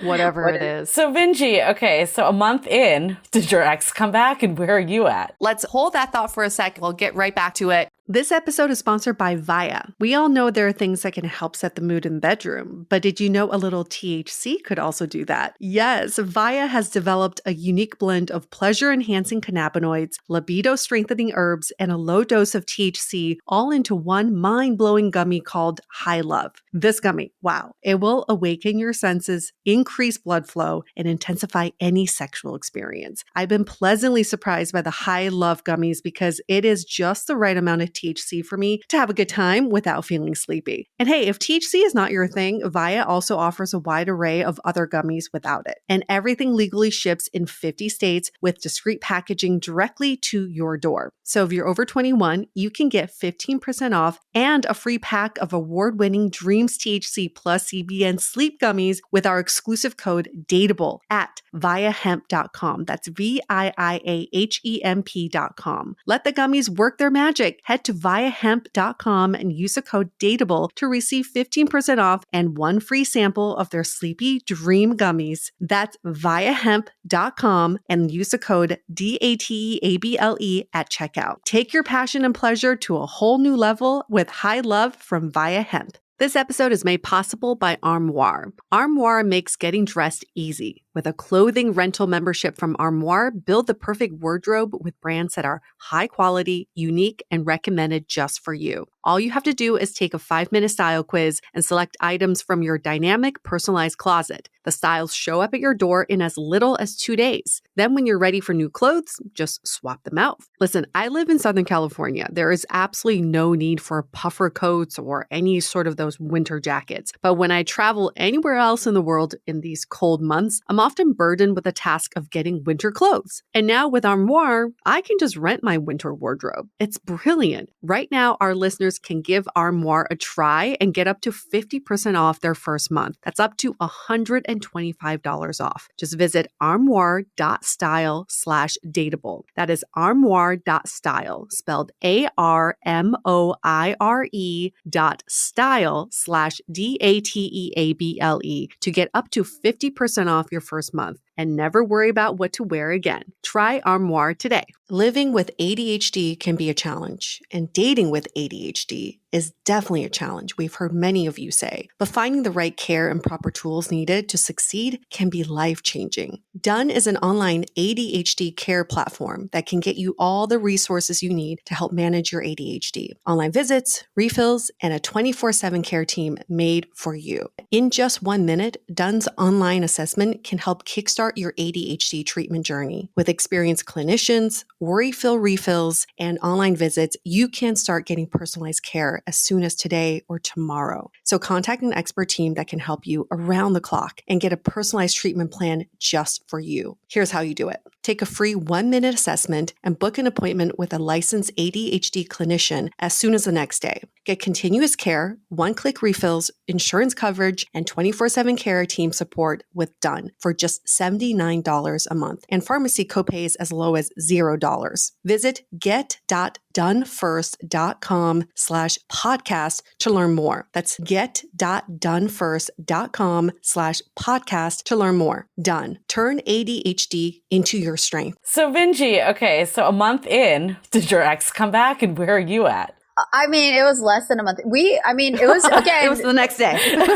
Whatever it is. So Minji, okay, so a month in, did your ex come back and where are you at? Let's hold that thought for a sec. We'll get right back to it. This episode is sponsored by Via. We all know there are things that can help set the mood in the bedroom, but did you know a little THC could also do that? Yes, Via has developed a unique blend of pleasure-enhancing cannabinoids, libido-strengthening herbs, and a low dose of THC all into one mind-blowing gummy called High Love. This gummy, wow, it will awaken your senses, increase blood flow, and intensify any sexual experience. I've been pleasantly surprised by the High Love gummies because it is just the right amount of THC for me to have a good time without feeling sleepy. And hey, if THC is not your thing, Via also offers a wide array of other gummies without it. And everything legally ships in 50 states with discreet packaging directly to your door. So if you're over 21, you can get 15% off and a free pack of award-winning Dreams THC plus CBN sleep gummies with our exclusive code DATEABLE at viahemp.com. That's VIIAHEMP.com. Let the gummies work their magic. Head to viahemp.com and use the code DATEABLE to receive 15% off and one free sample of their Sleepy Dream gummies. That's viahemp.com and use the code DATEABLE at checkout. Take your passion and pleasure to a whole new level with High Love from Via Hemp. This episode is made possible by Armoire. Armoire makes getting dressed easy. With a clothing rental membership from Armoire, build the perfect wardrobe with brands that are high quality, unique, and recommended just for you. All you have to do is take a 5-minute style quiz and select items from your dynamic, personalized closet. The styles show up at your door in as little as 2 days. Then when you're ready for new clothes, just swap them out. Listen, I live in Southern California. There is absolutely no need for puffer coats or any sort of those winter jackets. But when I travel anywhere else in the world in these cold months, I'm often burdened with the task of getting winter clothes. And now with Armoire, I can just rent my winter wardrobe. It's brilliant. Right now, our listeners can give Armoire a try and get up to 50% off their first month. That's up to $125 off. Just visit armoire.style/dateable. That is armoire.style, spelled ARMOIRE.style/DATEABLE to get up to 50% off your first month and never worry about what to wear again. Try Armoire today. Living with ADHD can be a challenge, and dating with ADHD is definitely a challenge, we've heard many of you say. But finding the right care and proper tools needed to succeed can be life-changing. Done is an online ADHD care platform that can get you all the resources you need to help manage your ADHD. Online visits, refills, and a 24/7 care team made for you. In just 1 minute, Done's online assessment can help kickstart your ADHD treatment journey. With experienced clinicians, worry-fill refills, and online visits, you can start getting personalized care as soon as today or tomorrow. So contact an expert team that can help you around the clock and get a personalized treatment plan just for you. Here's how you do it. Take a free 1-minute assessment and book an appointment with a licensed ADHD clinician as soon as the next day. Get continuous care, one-click refills, insurance coverage, and 24/7 care team support with Done for just $79 a month, and pharmacy copays as low as $0. Visit get.donefirst.com/podcast to learn more. That's get.donefirst.com/podcast to learn more. Done. Turn ADHD into your strength. So Minji, okay, so a month in, did your ex come back, and where are you at? I mean, it was less than a month. It was again. It was the next day. Again,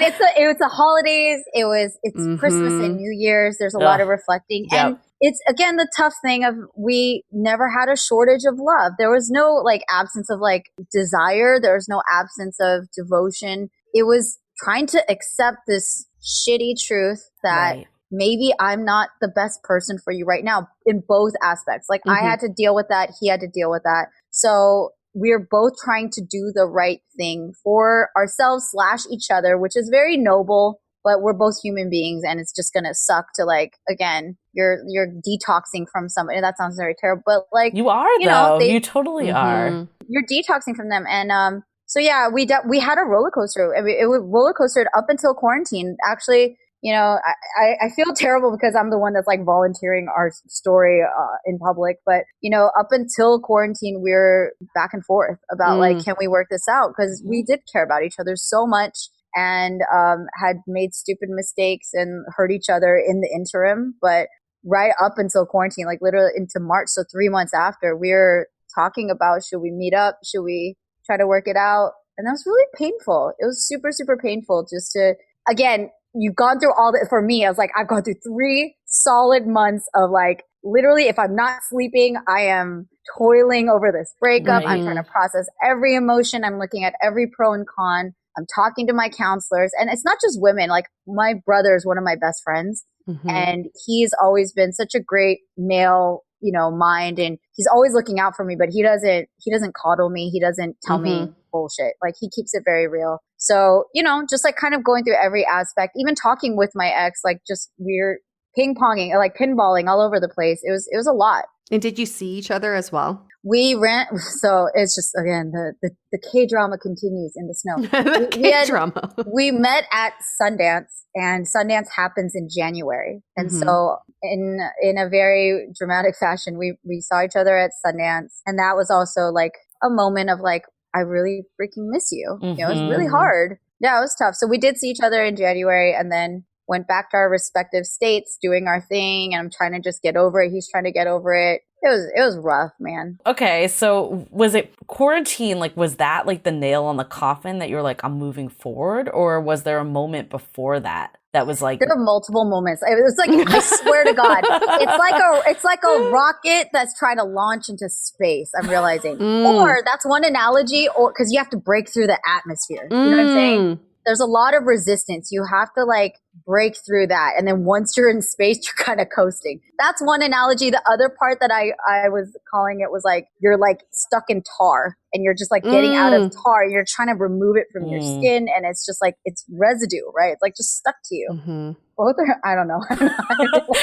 it's the holidays. It's Christmas and New Year's. There's a lot of reflecting. Yep. And it's again the tough thing of we never had a shortage of love. There was no like absence of like desire. There was no absence of devotion. It was trying to accept this shitty truth that maybe I'm not the best person for you right now in both aspects. Like I had to deal with that. He had to deal with that. So we're both trying to do the right thing for ourselves / each other, which is very noble, but we're both human beings and it's just going to suck to like, again, you're detoxing from somebody. That sounds very terrible, but like you are, you totally are. You're detoxing from them. And, so yeah, we had a roller coaster. I mean, it was roller coastered up until quarantine. Actually, you know, I feel terrible because I'm the one that's like volunteering our story in public. But, you know, up until quarantine, we're back and forth about like, can we work this out? Because we did care about each other so much and had made stupid mistakes and hurt each other in the interim. But right up until quarantine, like literally into March, so 3 months after, we're talking about, should we meet up? Should we try to work it out? And that was really painful. It was super, super painful just to, again, you've gone through all that. For me, I was like, I've gone through 3 solid months of like, literally, if I'm not sleeping, I am toiling over this breakup. I'm trying to process every emotion. I'm looking at every pro and con. I'm talking to my counselors. And it's not just women. Like my brother is one of my best friends. And he's always been such a great male, you know, mind. And he's always looking out for me, but he doesn't coddle me. He doesn't tell me bullshit. Like he keeps it very real. So, you know, just like kind of going through every aspect, even talking with my ex, like just we're ping-ponging, like pinballing all over the place. It was a lot. And did you see each other as well? We ran, so it's just, again, the K-drama continues in the snow. K-drama. We met at Sundance, and Sundance happens in January. And so in a very dramatic fashion, we saw each other at Sundance. And that was also like a moment of like, I really freaking miss you. You know, it was really hard. Yeah, it was tough. So we did see each other in January and then went back to our respective states doing our thing. And I'm trying to just get over it. He's trying to get over it. It was rough, man. Okay, so was it quarantine? Like, was that like the nail on the coffin that you're like, I'm moving forward? Or was there a moment before that was like? There were multiple moments. It was like, I swear to God, it's like a rocket that's trying to launch into space, I'm realizing. Or that's one analogy, or because you have to break through the atmosphere. You know what I'm saying? There's a lot of resistance. You have to like break through that. And then once you're in space, you're kind of coasting. That's one analogy. The other part that I was calling it was like, you're like stuck in tar and you're just like getting out of tar. You're trying to remove it from your skin. And it's just like, it's residue, right? It's like just stuck to you. Both are, I don't know.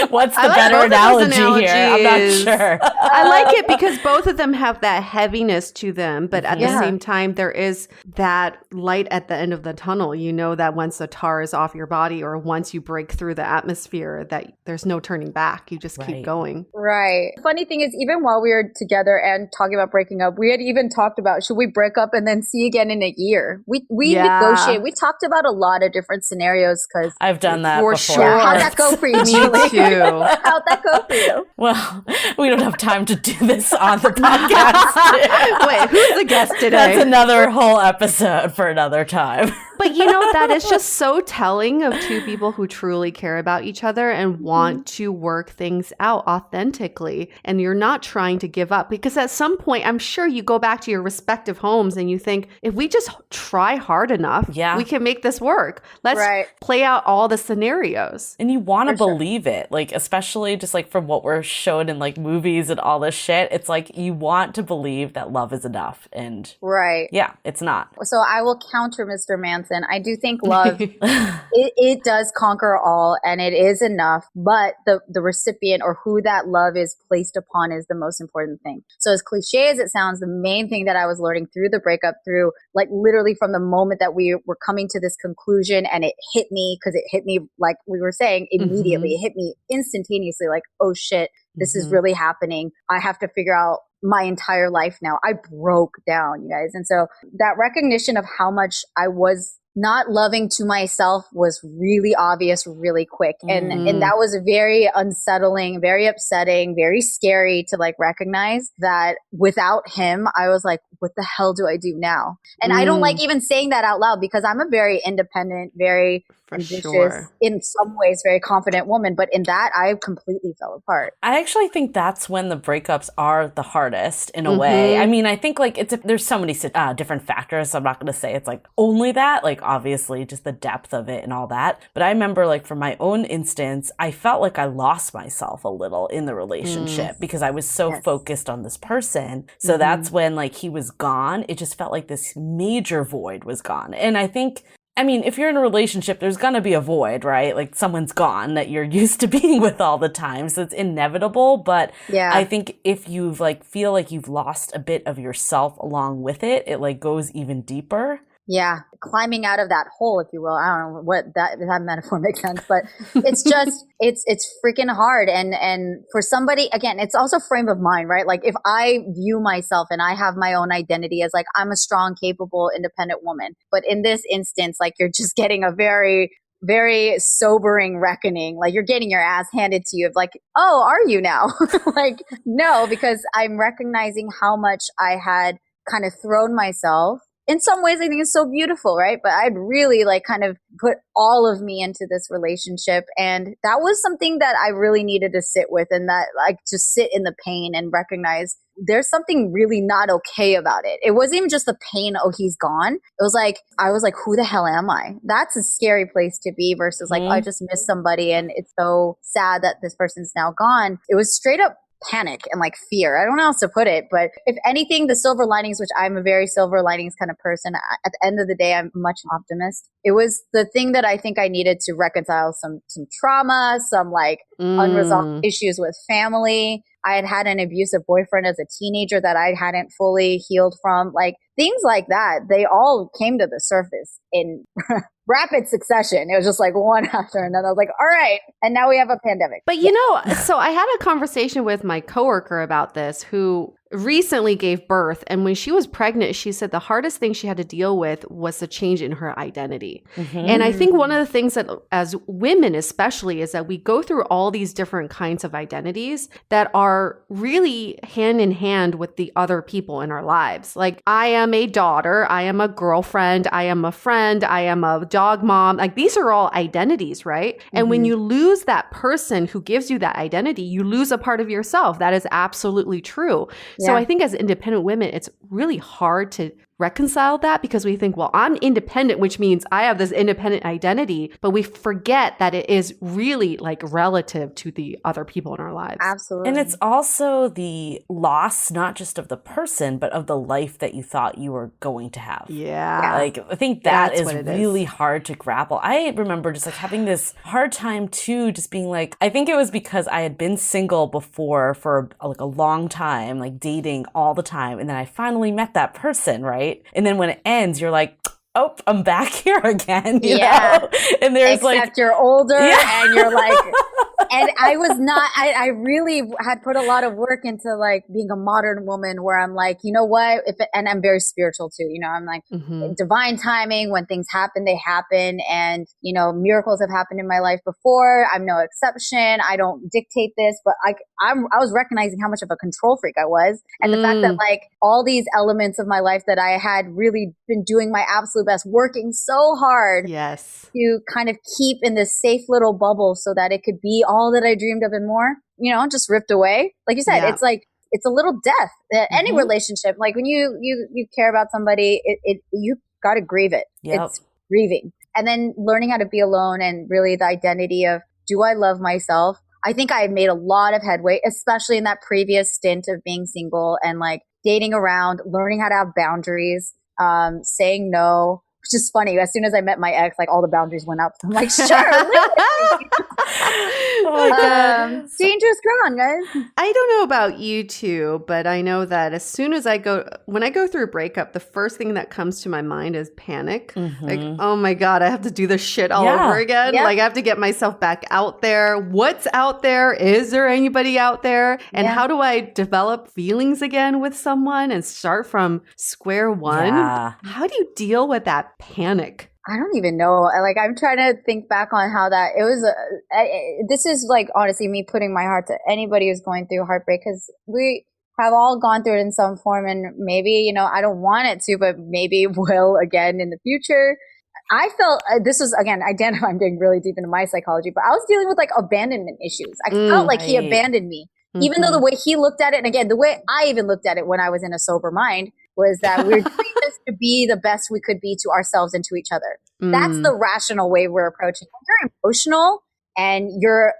What's the better analogy here? I'm not sure. I like it because both of them have that heaviness to them, but at the same time, there is that light at the end of the tunnel. You know that once the tar is off your body or once you break through the atmosphere, that there's no turning back. You just keep going. Right. Funny thing is, even while we were together and talking about breaking up, we had even talked about, should we break up and then see again in a year? We negotiated. We talked about a lot of different scenarios because I've done that before. Sure. How'd that go for you? Me too. How'd that go for you? Well, we don't have time to do this on the podcast. Wait, who's the guest today? That's another whole episode for another time. But you know, that is just so telling of two people who truly care about each other and want to work things out authentically. And you're not trying to give up, because at some point, I'm sure you go back to your respective homes and you think, if we just try hard enough, we can make this work. Let's play out all the scenarios. And you want to believe it, like, especially just like from what we're shown in like movies and and all this shit, it's like you want to believe that love is enough. And right. Yeah, it's not. So I will counter Mr. Manson. I do think love, it does conquer all and it is enough, but the recipient or who that love is placed upon is the most important thing. So as cliche as it sounds, the main thing that I was learning through the breakup, through like literally from the moment that we were coming to this conclusion and it hit me, because it hit me, like we were saying, immediately. It hit me instantaneously, like, oh shit, this is really happening. I have to figure out my entire life now. I broke down, you guys. And so that recognition of how much I was not loving to myself was really obvious really quick. And that was very unsettling, very upsetting, very scary to like recognize that without him, I was like, what the hell do I do now? And I don't like even saying that out loud because I'm a very independent, very ambitious, in some ways, very confident woman. But in that, I completely fell apart. I actually think that's when the breakups are the hardest in a way. I mean, I think like there's so many different factors. So I'm not going to say it's like only that, like obviously just the depth of it and all that. But I remember like from my own instance, I felt like I lost myself a little in the relationship because I was so focused on this person. So that's when like he was gone. It just felt like this major void was gone. And I think, I mean, if you're in a relationship, there's going to be a void, right? Like someone's gone that you're used to being with all the time. So it's inevitable. But I think if you've like feel like you've lost a bit of yourself along with it, it like goes even deeper. Yeah. Climbing out of that hole, if you will. I don't know what that metaphor makes sense, but it's just, it's freaking hard. And for somebody, again, it's also frame of mind, right? Like if I view myself and I have my own identity as like, I'm a strong, capable, independent woman. But in this instance, like you're just getting a very, very sobering reckoning. Like you're getting your ass handed to you of like, oh, are you now? Like, no, because I'm recognizing how much I had kind of thrown myself. In some ways, I think it's so beautiful, right? But I'd really like kind of put all of me into this relationship. And that was something that I really needed to sit with, and that like just sit in the pain and recognize there's something really not okay about it. It wasn't even just the pain, oh, he's gone. It was like, I was like, who the hell am I? That's a scary place to be versus like, I just missed somebody and it's so sad that this person's now gone. It was straight up panic and like fear. I don't know how else to put it, but if anything, the silver linings, which I'm a very silver linings kind of person, at the end of the day, I'm much optimist. It was the thing that I think I needed to reconcile some trauma, some like unresolved issues with family. I had had an abusive boyfriend as a teenager that I hadn't fully healed from. Like things like that, they all came to the surface in rapid succession. It was just like one after another. I was like, all right. And now we have a pandemic. But you know, so I had a conversation with my coworker about this who recently gave birth. And when she was pregnant, she said the hardest thing she had to deal with was the change in her identity. And I think one of the things that as women especially is that we go through all these different kinds of identities that are really hand in hand with the other people in our lives. Like I am a daughter, I am a girlfriend, I am a friend, I am a dog mom. Like these are all identities, right? And when you lose that person who gives you that identity, you lose a part of yourself. That is absolutely true. So I think as independent women, it's really hard to reconcile that because we think, well, I'm independent, which means I have this independent identity, but we forget that it is really like relative to the other people in our lives. Absolutely. And it's also the loss, not just of the person, but of the life that you thought you were going to have. Yeah. Like, I think that's is really hard to grapple. I remember just like having this hard time too, just being like, I think it was because I had been single before for like a long time, like dating all the time. And then I finally met that person, right? And then when it ends, you're like, oh, I'm back here again. You know? And there's except you're older and you're like, and I was not, I really had put a lot of work into like being a modern woman where I'm like, you know what? And I'm very spiritual too. You know, I'm like divine timing. When things happen, they happen. And, you know, miracles have happened in my life before. I'm no exception. I don't dictate this, but I was recognizing how much of a control freak I was. And the fact that like all these elements of my life that I had really been doing my absolute best, working so hard to kind of keep in this safe little bubble so that it could be all that I dreamed of and more, you know, just ripped away. Like you said, it's like, it's a little death. Any relationship, like when you care about somebody, you got to grieve it. It's grieving. And then learning how to be alone and really the identity of, do I love myself? I think I made a lot of headway, especially in that previous stint of being single and like dating around, learning how to have boundaries, saying no, which is funny. As soon as I met my ex, like all the boundaries went up. I'm like, sure. Oh my God. Dangerous ground, guys. I don't know about you two, but I know that as soon as when I go through a breakup, the first thing that comes to my mind is panic. Like, oh my God, I have to do this shit all over again. Yep. Like I have to get myself back out there. What's out there? Is there anybody out there? And how do I develop feelings again with someone and start from square one? Yeah. How do you deal with that panic? I don't even know. Like, I'm trying to think back on how that it was. This is like honestly me putting my heart to anybody who's going through heartbreak, because we have all gone through it in some form, and maybe I don't want it to, but maybe will again in the future. I felt this was again. I'm getting really deep into my psychology, but I was dealing with like abandonment issues. I felt like he abandoned me, even though the way he looked at it, and again the way I even looked at it when I was in a sober mind, was that we're doing this to be the best we could be to ourselves and to each other. That's the rational way we're approaching. When you're emotional and you're,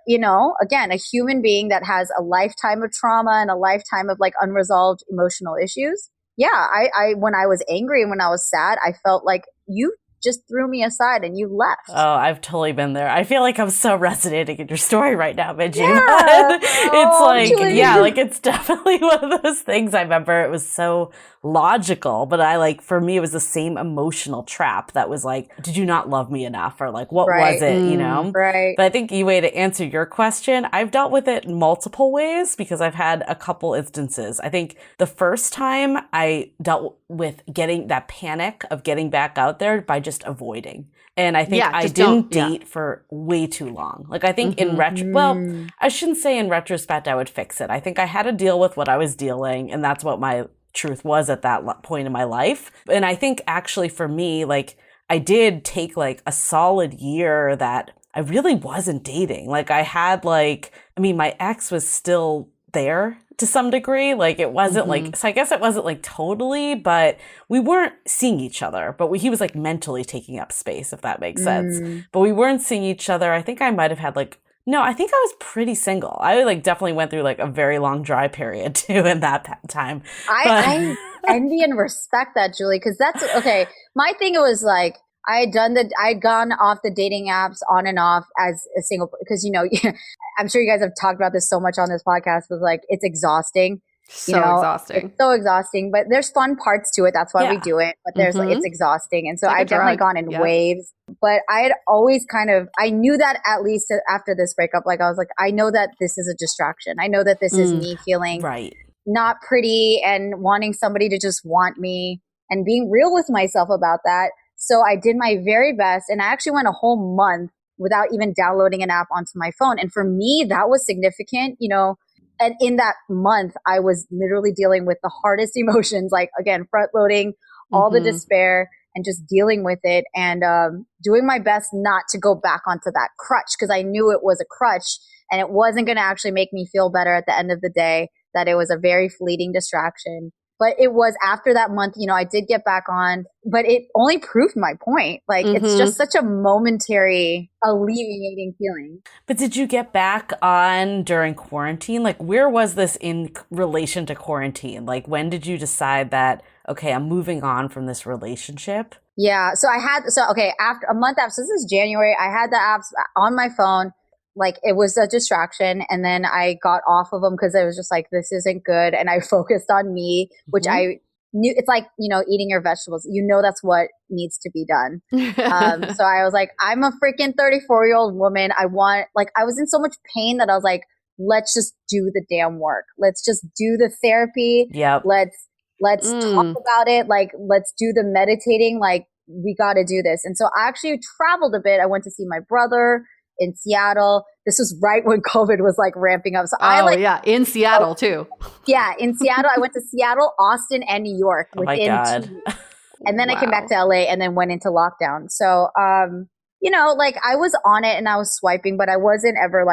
again, a human being that has a lifetime of trauma and a lifetime of like unresolved emotional issues. Yeah, I when I was angry and when I was sad, I felt like you just threw me aside and you left. Oh, I've totally been there. I feel like I'm so resonating in your story right now, Minji. Yeah. It's like, like it's definitely one of those things. I remember it was so logical, but for me, it was the same emotional trap that was like, did you not love me enough? Or like, what was it, Right. But I think the way to answer your question, I've dealt with it multiple ways because I've had a couple instances. I think the first time I dealt with getting that panic of getting back out there by just avoiding. And I think I didn't date for way too long. Like I think in I shouldn't say in retrospect I would fix it. I think I had to deal with what I was dealing, and that's what my truth was at that point in my life. And I think actually for me, like I did take like a solid year that I really wasn't dating. Like I had my ex was still there to some degree. Like it wasn't so I guess it wasn't like totally, but we weren't seeing each other. But he was like mentally taking up space, if that makes sense. But we weren't seeing each other. I think I might have had no, I think I was pretty single. I definitely went through a very long dry period too in that time. I envy and respect that, Julie, because that's okay. My thing was I'd gone off the dating apps on and off as a single, because I'm sure you guys have talked about this so much on this podcast, was it's exhausting. Exhausting. It's so exhausting, but there's fun parts to it. That's why we do it. But there's it's exhausting. And so I've definitely gone in waves, but I had always I knew that at least after this breakup, I was like, I know that this is a distraction. I know that this is me feeling not pretty and wanting somebody to just want me and being real with myself about that. So I did my very best, and I actually went a whole month without even downloading an app onto my phone. And for me, that was significant, and in that month, I was literally dealing with the hardest emotions, again, front loading all the despair and just dealing with it and doing my best not to go back onto that crutch, because I knew it was a crutch and it wasn't going to actually make me feel better at the end of the day, that it was a very fleeting distraction. But it was after that month, I did get back on, but it only proved my point. It's just such a momentary alleviating feeling. But did you get back on during quarantine? Where was this in relation to quarantine? When did you decide that, okay, I'm moving on from this relationship? Yeah. So after a month after, so this is January, I had the apps on my phone. It was a distraction, and then I got off of them because I was just this isn't good, and I focused on me, which I knew. It's eating your vegetables. That's what needs to be done. So I was like, I'm a freaking 34-year-old woman. I was in so much pain that I was like, let's just do the damn work. Let's just do the therapy. Yep. Let's talk about it. Let's do the meditating. We got to do this. And so I actually traveled a bit. I went to see my brother in Seattle. This was right when COVID was ramping up. So in Seattle too. Yeah, in Seattle. I went to Seattle, Austin, and New York within 2 weeks. And then I came back to LA and then went into lockdown. So, I was on it and I was swiping, but I wasn't ever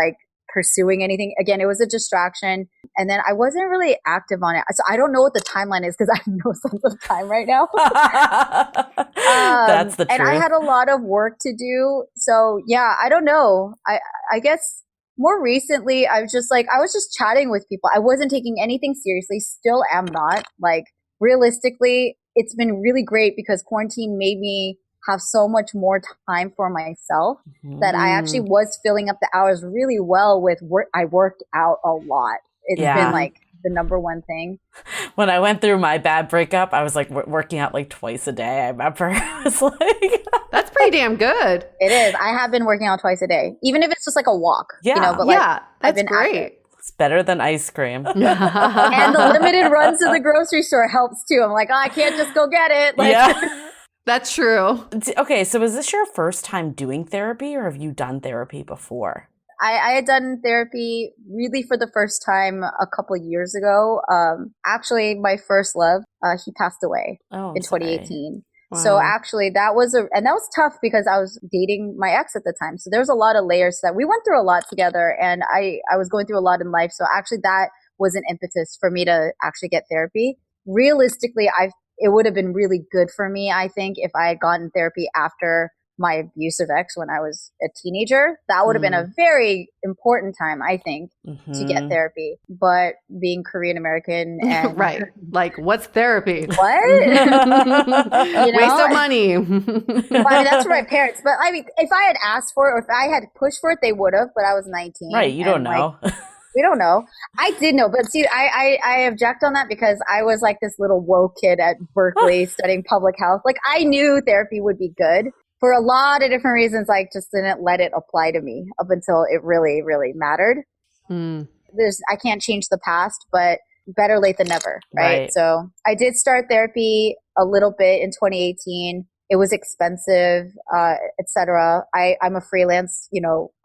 pursuing anything. Again, it was a distraction. And then I wasn't really active on it. So I don't know what the timeline is because I have no sense of time right now. That's the truth. And I had a lot of work to do. So yeah, I don't know. I guess more recently, I was just chatting with people. I wasn't taking anything seriously, still am not. Like, realistically, it's been really great because quarantine made me have so much more time for myself that I actually was filling up the hours really well with work. I worked out a lot. It's been like the number one thing. When I went through my bad breakup, I was like working out like twice a day. I remember. I was like, that's pretty damn good. It is. I have been working out twice a day, even if it's just like a walk. Yeah. You know, but that's great. Active. It's better than ice cream. And the limited runs to the grocery store helps too. I'm like, I can't just go get it. Yeah. That's true. Okay, so is this your first time doing therapy, or have you done therapy before? I had done therapy really for the first time a couple of years ago. Actually, my first love, he passed away in 2018. Wow. So actually that was tough because I was dating my ex at the time. So there's a lot of layers that we went through a lot together, and I was going through a lot in life. So actually that was an impetus for me to actually get therapy. Realistically, it would have been really good for me, I think, if I had gotten therapy after my abusive ex when I was a teenager. That would have been a very important time, I think, to get therapy. But being Korean American and right, like, what's therapy? What? Waste of money. Well, I mean, that's for my parents. But I mean, if I had asked for it or if I had pushed for it, they would have. But I was 19. Right, you don't know. We don't know. I did know, but see, I object on that because I was like this little woke kid at Berkeley studying public health. Like, I knew therapy would be good for a lot of different reasons. Like, just didn't let it apply to me up until it really, really mattered. I can't change the past, but better late than never, right? So I did start therapy a little bit in 2018. It was expensive, etc. I'm a freelance,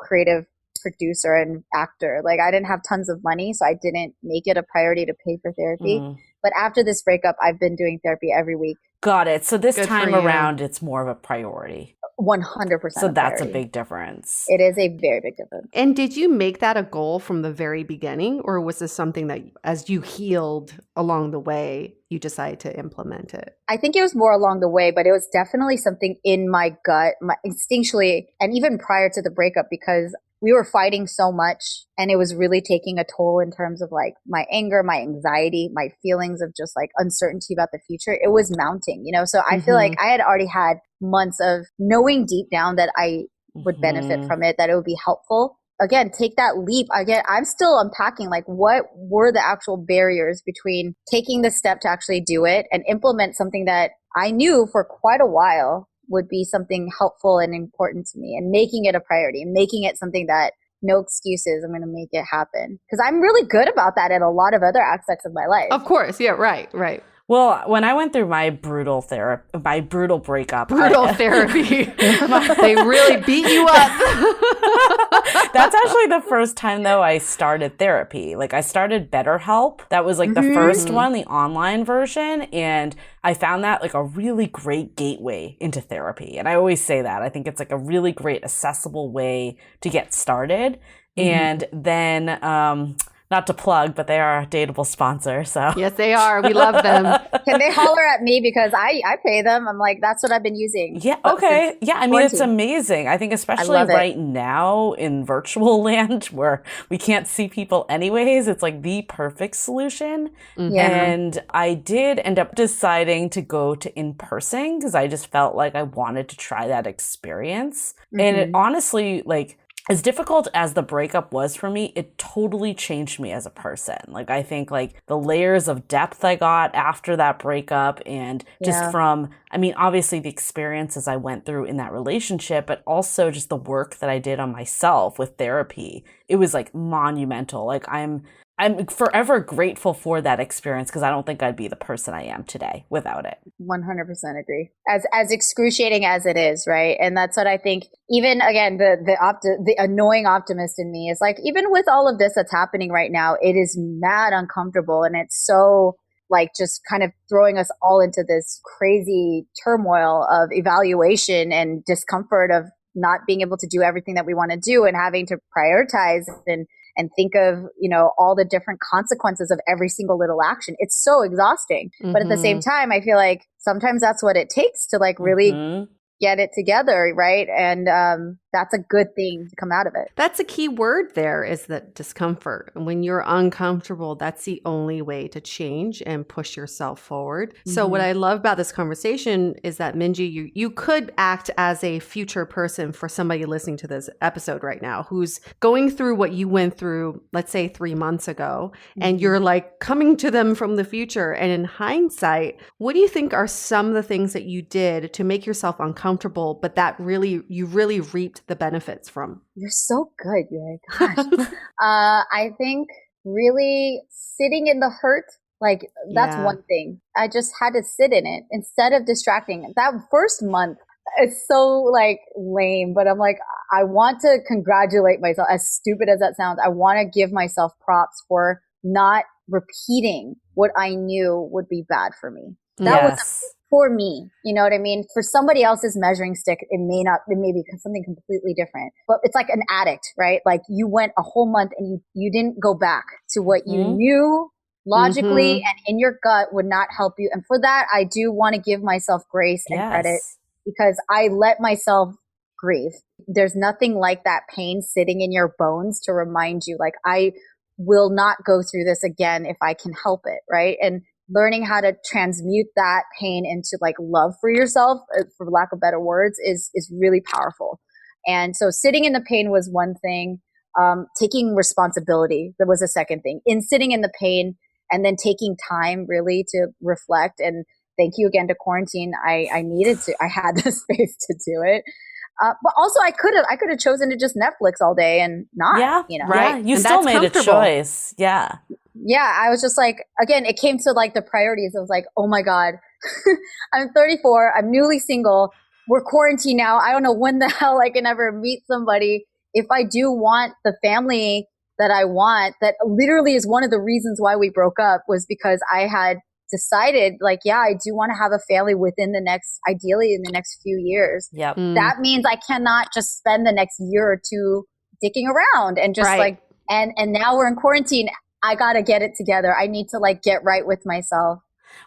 creative producer and actor. Like, I didn't have tons of money, so I didn't make it a priority to pay for therapy. But after this breakup, I've been doing therapy every week. Got it. So this time around, it's more of a priority. 100%. So that's a big difference. It is a very big difference. And did you make that a goal from the very beginning, or was this something that as you healed along the way, you decided to implement it? I think it was more along the way, but it was definitely something in my gut, instinctually, and even prior to the breakup, because we were fighting so much and it was really taking a toll in terms of like my anger, my anxiety, my feelings of just like uncertainty about the future. It was mounting, So I feel like I had already had months of knowing deep down that I would benefit from it, that it would be helpful. Again, take that leap. I'm still unpacking like what were the actual barriers between taking the step to actually do it and implement something that I knew for quite a while would be something helpful and important to me, and making it a priority and making it something that no excuses, I'm going to make it happen. Because I'm really good about that in a lot of other aspects of my life. Of course. Yeah, right. Well, when I went through my brutal breakup. Therapy. They really beat you up. That's actually the first time, though, I started therapy. Like, I started BetterHelp. That was like the first one, the online version. And I found that like a really great gateway into therapy. And I always say that. I think it's like a really great, accessible way to get started. And then, not to plug, but they are a Dateable sponsor. So yes, they are. We love them. Can they holler at me because I pay them? I'm like, that's what I've been using. Yeah. Okay. Yeah. I mean, it's amazing. I think especially right now in virtual land where we can't see people anyways, it's like the perfect solution. And I did end up deciding to go to in-person because I just felt like I wanted to try that experience. And it honestly, like, as difficult as the breakup was for me, it totally changed me as a person. Like, I think like the layers of depth I got after that breakup, and just from, I mean, obviously the experiences I went through in that relationship, but also just the work that I did on myself with therapy. It was like monumental. Like, I'm forever grateful for that experience because I don't think I'd be the person I am today without it. 100% agree. As excruciating as it is, right? And that's what I think. Even again, the annoying optimist in me is like, even with all of this that's happening right now, it is mad uncomfortable, and it's so like just kind of throwing us all into this crazy turmoil of evaluation and discomfort of not being able to do everything that we want to do and having to prioritize and think of, all the different consequences of every single little action. It's so exhausting. But at the same time, I feel like sometimes that's what it takes to like really get it together, right? And that's a good thing to come out of it. That's a key word there, is that discomfort. When you're uncomfortable, that's the only way to change and push yourself forward. Mm-hmm. So what I love about this conversation is that, Minji, you could act as a future person for somebody listening to this episode right now who's going through what you went through, let's say 3 months ago, and you're like coming to them from the future. And in hindsight, what do you think are some of the things that you did to make yourself uncomfortable, but that you really reaped the benefits from? You're so good. You're like, gosh. I think really sitting in the hurt, like that's one thing. I just had to sit in it instead of distracting. That first month, it's so like lame, but I'm like, I want to congratulate myself. As stupid as that sounds, I want to give myself props for not repeating what I knew would be bad for me. That was for me, you know what I mean? For somebody else's measuring stick, it may be something completely different. But it's like an addict, right? Like you went a whole month and you didn't go back to what you knew logically and in your gut would not help you. And for that, I do want to give myself grace and credit because I let myself grieve. There's nothing like that pain sitting in your bones to remind you, like, I will not go through this again if I can help it, right? And learning how to transmute that pain into like love for yourself, for lack of better words, is really powerful. And so sitting in the pain was one thing. Taking responsibility, that was a second thing. In sitting in the pain and then taking time really to reflect. And thank you again to quarantine. I had the space to do it. But also I could have chosen to just Netflix all day and not, you know. Right. You and still made a choice. Yeah. Yeah, I was just like, again, it came to like the priorities. I was like, oh my God, I'm 34. I'm newly single. We're quarantined now. I don't know when the hell I can ever meet somebody. If I do want the family that I want, that literally is one of the reasons why we broke up, was because I had decided like, yeah, I do want to have a family ideally in the next few years. Yep. That means I cannot just spend the next year or two dicking around and just like, and now we're in quarantine. I got to get it together. I need to like get right with myself.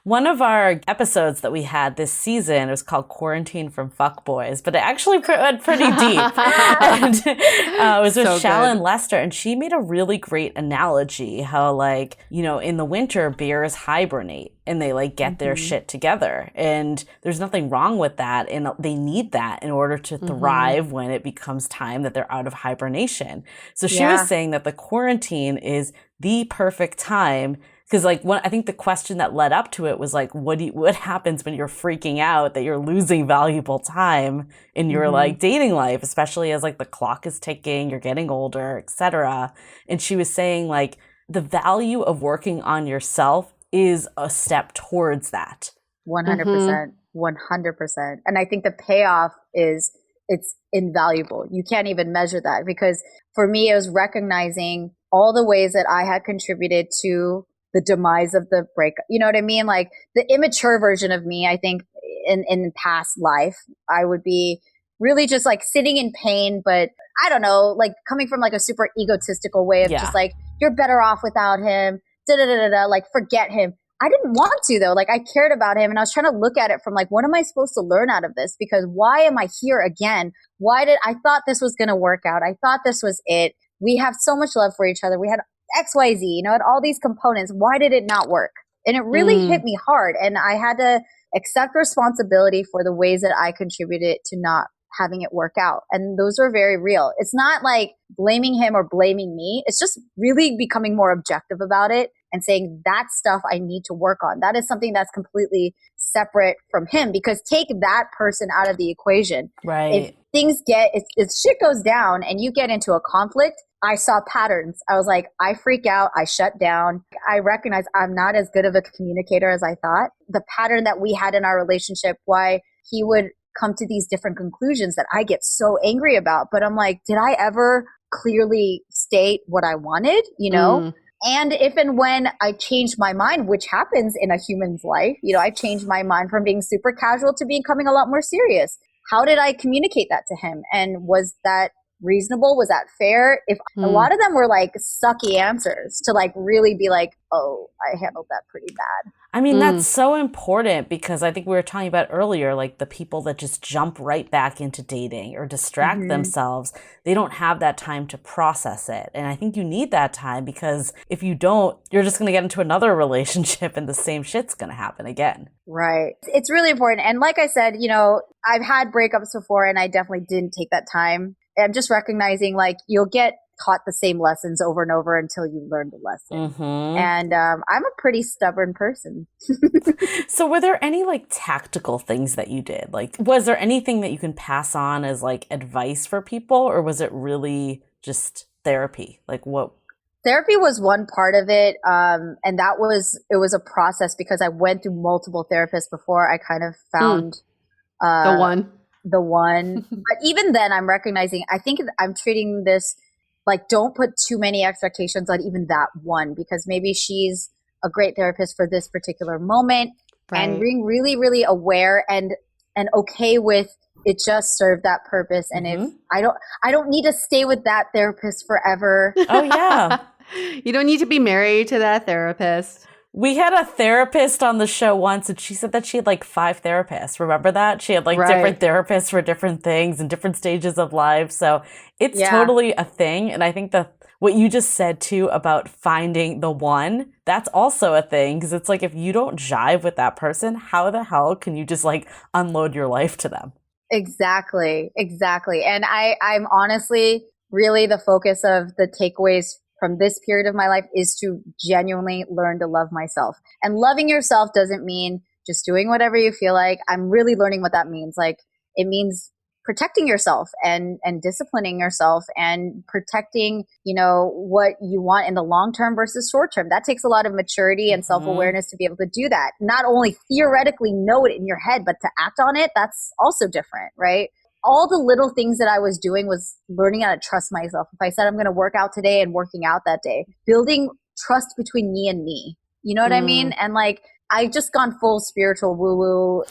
One of our episodes that we had this season, it was called Quarantine from Fuckboys, but it actually went pretty deep. And it was with Shallon Lester, and she made a really great analogy how, like, you know, in the winter, bears hibernate and they like get their shit together. And there's nothing wrong with that. And they need that in order to thrive when it becomes time that they're out of hibernation. So she was saying that the quarantine is the perfect time. Because like I think the question that led up to it was like, what happens when you're freaking out that you're losing valuable time in your like dating life, especially as like the clock is ticking, you're getting older, etc. And she was saying like the value of working on yourself is a step towards that. 100%, 100%. And I think the payoff it's invaluable. You can't even measure that, because for me, it was recognizing all the ways that I had contributed to the demise of the breakup. You know what I mean? Like the immature version of me, I think in past life, I would be really just like sitting in pain, but I don't know, like coming from like a super egotistical way of just like, you're better off without him, like forget him. I didn't want to though. Like I cared about him and I was trying to look at it from like, what am I supposed to learn out of this? Because why am I here again? I thought this was going to work out. I thought this was it. We have so much love for each other. We had XYZ, you know, and all these components. Why did it not work? And it really hit me hard. And I had to accept responsibility for the ways that I contributed to not having it work out. And those are very real. It's not like blaming him or blaming me. It's just really becoming more objective about it and saying that stuff I need to work on. That is something that's completely separate from him, because take that person out of the equation. Right. If shit goes down and you get into a conflict, I saw patterns. I was like, I freak out. I shut down. I recognize I'm not as good of a communicator as I thought. The pattern that we had in our relationship, why he would come to these different conclusions that I get so angry about. But I'm like, did I ever clearly state what I wanted? You know? And if and when I changed my mind, which happens in a human's life, you know, I changed my mind from being super casual to becoming a lot more serious. How did I communicate that to him? And was that reasonable? Was that fair? If a lot of them were like sucky answers to like really be like, oh, I handled that pretty bad. I mean, that's so important because I think we were talking about earlier, like the people that just jump right back into dating or distract themselves, they don't have that time to process it. And I think you need that time because if you don't, you're just going to get into another relationship and the same shit's going to happen again. Right. It's really important. And like I said, you know, I've had breakups before and I definitely didn't take that time. I'm just recognizing like you'll get taught the same lessons over and over until you learn the lesson. And I'm a pretty stubborn person. So were there any like tactical things that you did? Like, was there anything that you can pass on as like advice for people, or was it really just therapy? Like what? Therapy was one part of it. And it was a process because I went through multiple therapists before I kind of found the one. But even then I'm recognizing, I think I'm treating this like, don't put too many expectations on even that one, because maybe she's a great therapist for this particular moment, and being really, really aware and okay with it just served that purpose. And if I don't need to stay with that therapist forever. Oh yeah. You don't need to be married to that therapist. We had a therapist on the show once and she said that she had like 5 therapists. Remember that? She had like different therapists for different things and different stages of life. So it's totally a thing. And I think what you just said too about finding the one, that's also a thing. Because it's like, if you don't jive with that person, how the hell can you just like unload your life to them? Exactly. And I'm honestly really the focus of the takeaways from this period of my life is to genuinely learn to love myself. And loving yourself doesn't mean just doing whatever you feel like. I'm really learning what that means. Like, it means protecting yourself and disciplining yourself and protecting, you know, what you want in the long term versus short term. That takes a lot of maturity and self-awareness to be able to do that. Not only theoretically know it in your head, but to act on it, that's also different, right? All the little things that I was doing was learning how to trust myself. If I said I'm going to work out today and working out that day, building trust between me and me. You know what I mean? And like, I've just gone full spiritual woo-woo.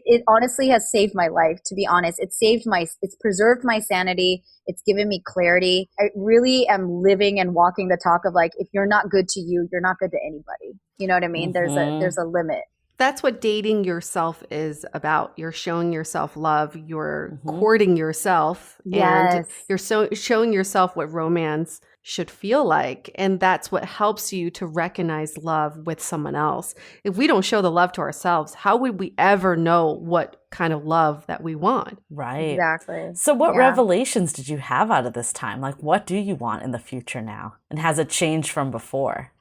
It honestly has saved my life, to be honest. It's preserved my sanity. It's given me clarity. I really am living and walking the talk of like, if you're not good to you, you're not good to anybody. You know what I mean? There's a limit. That's what dating yourself is about. You're showing yourself love. You're courting yourself. And you're showing yourself what romance should feel like. And that's what helps you to recognize love with someone else. If we don't show the love to ourselves, how would we ever know what kind of love that we want? Right. Exactly. So what revelations did you have out of this time? Like, what do you want in the future now? And has it changed from before?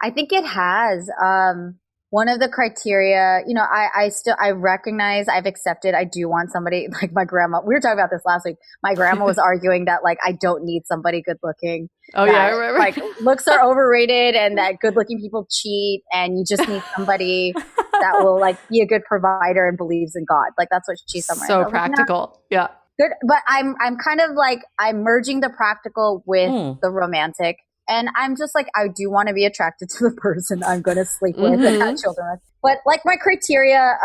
I think it has. One of the criteria, you know, I recognize, I've accepted, I do want somebody like my grandma. We were talking about this last week. My grandma was arguing that like, I don't need somebody good looking. Oh yeah, I remember. Like, looks are overrated and that good looking people cheat and you just need somebody that will like be a good provider and believes in God. Like, that's what she summarized. So practical. Yeah. Good. But I'm kind of like, I'm merging the practical with the romantic. And I'm just like, I do want to be attracted to the person I'm going to sleep with and have children with. But like my criteria,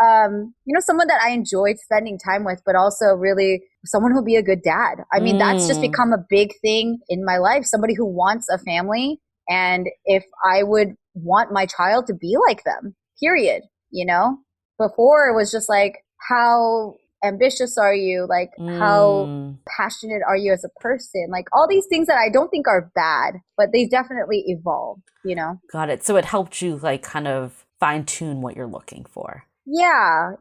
you know, someone that I enjoyed spending time with, but also really someone who'll be a good dad. I mean, that's just become a big thing in my life. Somebody who wants a family. And if I would want my child to be like them, period. You know, before it was just like, how ambitious are you? Like, how passionate are you as a person? Like, all these things that I don't think are bad, but they definitely evolved, you know? Got it. So it helped you like kind of fine tune what you're looking for. Yeah.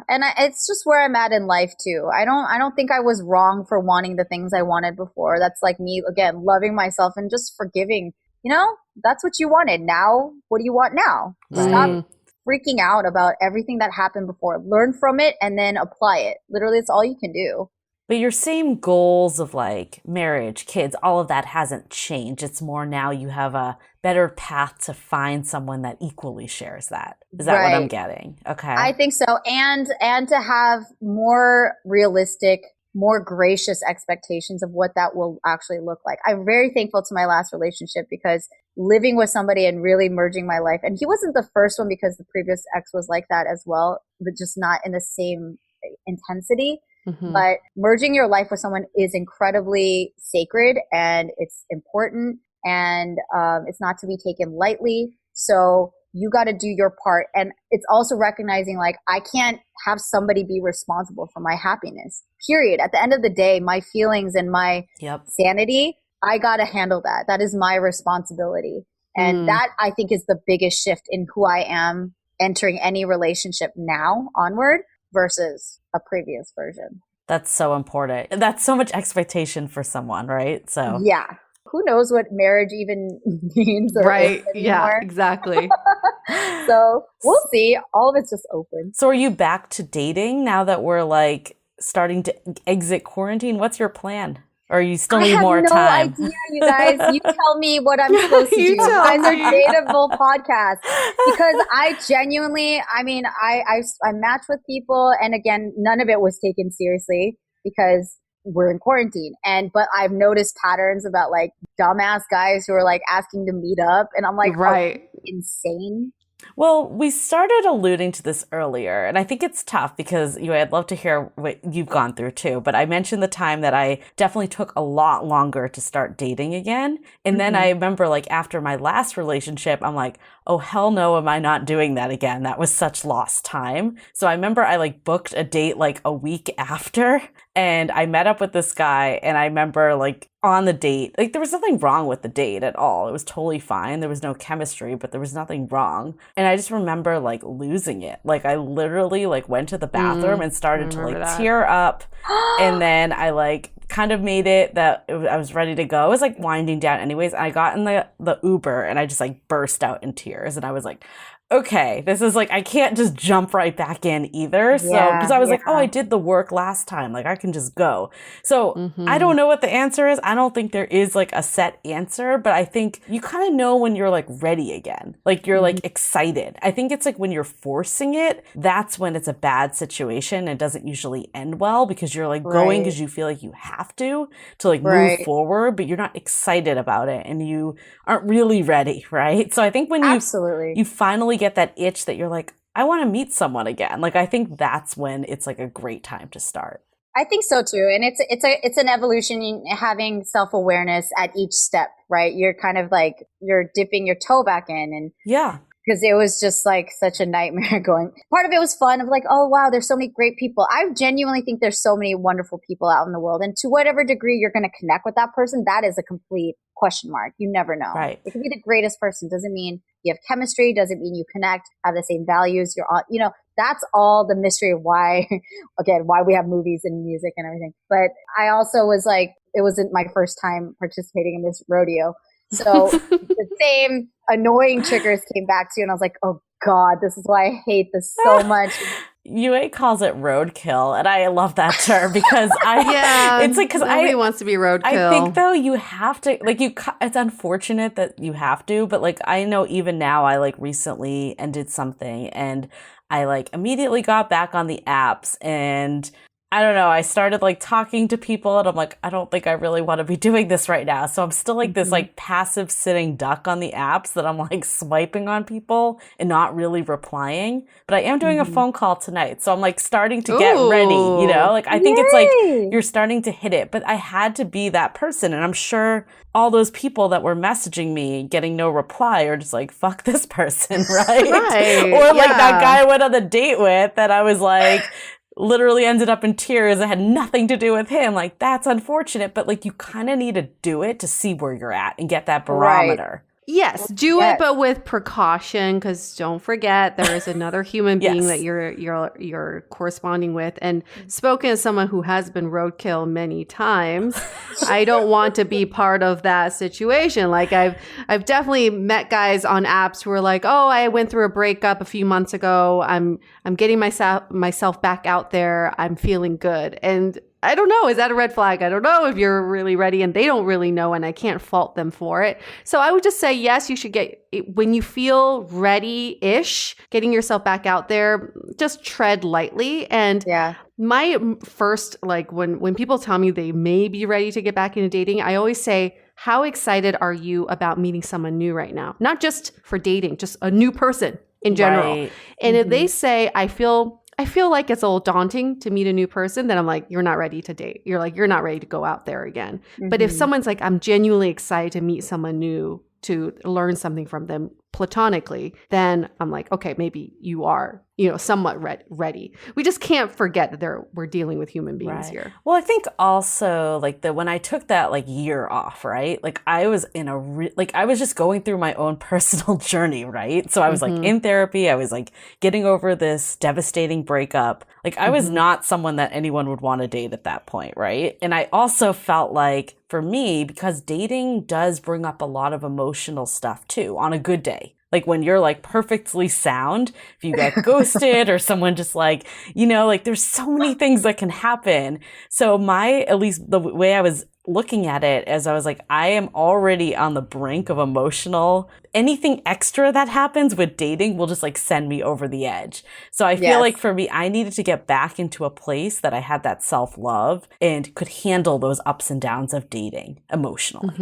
And it's just where I'm at in life too. I don't think I was wrong for wanting the things I wanted before. That's like me, again, loving myself and just forgiving. You know, that's what you wanted. Now, what do you want now? Stop freaking out about everything that happened before. Learn from it and then apply it. Literally, it's all you can do. But your same goals of like marriage, kids, all of that hasn't changed. It's more now you have a better path to find someone that equally shares that. Is that what I'm getting? Okay. I think so. And to have more realistic, more gracious expectations of what that will actually look like. I'm very thankful to my last relationship because living with somebody and really merging my life. And he wasn't the first one because the previous ex was like that as well, but just not in the same intensity. But merging your life with someone is incredibly sacred and it's important and it's not to be taken lightly. So you got to do your part. And it's also recognizing like, I can't have somebody be responsible for my happiness, period. At the end of the day, my feelings and my sanity, I got to handle that. That is my responsibility. And that I think is the biggest shift in who I am entering any relationship now onward versus a previous version. That's so important. That's so much expectation for someone, right? So yeah. Who knows what marriage even means? Right. Yeah, exactly. So we'll see. All of it's just open. So are you back to dating now that we're like starting to exit quarantine? What's your plan? Or you still need more time? I have no idea, you guys. You tell me what I'm supposed to do. You guys are Dateable podcast. Because I genuinely, I mean, I match with people. And again, none of it was taken seriously because we're in quarantine. But I've noticed patterns about like dumbass guys who are like asking to meet up. And I'm like, right. Insane. Well, we started alluding to this earlier, and I think it's tough because I'd love to hear what you've gone through too. But I mentioned the time that I definitely took a lot longer to start dating again. And then I remember like after my last relationship, I'm like, oh, hell no, am I not doing that again? That was such lost time. So I remember I like booked a date like a week after, and I met up with this guy, and I remember like on the date, like there was nothing wrong with the date at all. It was totally fine. There was no chemistry, but there was nothing wrong. And I just remember like losing it. Like I literally like went to the bathroom and started to like tear up. And then I like kind of made it that I was ready to go. It was like winding down anyways. I got in the Uber and I just like burst out in tears. And I was like, okay, this is like, I can't just jump right back in either. So, because I was like, oh, I did the work last time. Like, I can just go. So, I don't know what the answer is. I don't think there is like a set answer, but I think you kind of know when you're like ready again. Like, you're like excited. I think it's like when you're forcing it, that's when it's a bad situation. It doesn't usually end well because you're like going because you feel like you have to like move forward, but you're not excited about it and you aren't really ready, right? So, I think when you finally get that itch that you're like, I want to meet someone again. Like, I think that's when it's like a great time to start. I think so too. And it's an evolution in having self-awareness at each step, right? You're kind of like, you're dipping your toe back in and because it was just like such a nightmare going. Part of it was fun of like, oh wow, there's so many great people. I genuinely think there's so many wonderful people out in the world. And to whatever degree you're going to connect with that person, that is a complete question mark. You never know. Right. It could be the greatest person. Doesn't mean you have chemistry. Doesn't mean you connect, have the same values. You're all, that's all the mystery of why we have movies and music and everything. But I also was like, it wasn't my first time participating in this rodeo. So the same annoying triggers came back to you. And I was like, oh God, this is why I hate this so much. UA calls it roadkill, and I love that term because it's like because nobody wants to be roadkill. I think though you have to like it's unfortunate that you have to, but like I know even now I like recently ended something and I like immediately got back on the apps and I don't know, I started like talking to people and I'm like, I don't think I really want to be doing this right now. So I'm still like this like passive sitting duck on the apps that I'm like swiping on people and not really replying. But I am doing a phone call tonight. So I'm like starting to get ready, like I think it's like you're starting to hit it. But I had to be that person. And I'm sure all those people that were messaging me getting no reply are just like, fuck this person, right? Or like that guy I went on the date with that I was like, literally ended up in tears. It had nothing to do with him. Like, that's unfortunate, but like you kind of need to do it to see where you're at and get that barometer. Yes, do it, but with precaution, because don't forget there is another human being that you're corresponding with. And spoken as someone who has been roadkill many times, I don't want to be part of that situation. Like I've definitely met guys on apps who are like, oh, I went through a breakup a few months ago. I'm getting myself back out there. I'm feeling good. And I don't know. Is that a red flag? I don't know if you're really ready and they don't really know and I can't fault them for it. So I would just say, yes, you should when you feel ready-ish, getting yourself back out there, just tread lightly. And my first, like when people tell me they may be ready to get back into dating, I always say, how excited are you about meeting someone new right now? Not just for dating, just a new person in general. And if they say, I feel I feel like it's a little daunting to meet a new person, then I'm like, you're not ready to date. You're like, you're not ready to go out there again. Mm-hmm. But if someone's like, I'm genuinely excited to meet someone new, to learn something from them platonically, then I'm like, okay, maybe you are, somewhat ready. We just can't forget that we're dealing with human beings here. Well, I think also like when I took that like year off, right? Like I was in I was just going through my own personal journey, right? So I was like in therapy. I was like getting over this devastating breakup. Like I was not someone that anyone would want to date at that point, right? And I also felt like for me, because dating does bring up a lot of emotional stuff too on a good day. Like when you're like perfectly sound, if you get ghosted or someone just like, like there's so many things that can happen. So at least the way I was looking at it as I was like, I am already on the brink of emotional. Anything extra that happens with dating will just like send me over the edge. So I feel like for me, I needed to get back into a place that I had that self-love and could handle those ups and downs of dating emotionally.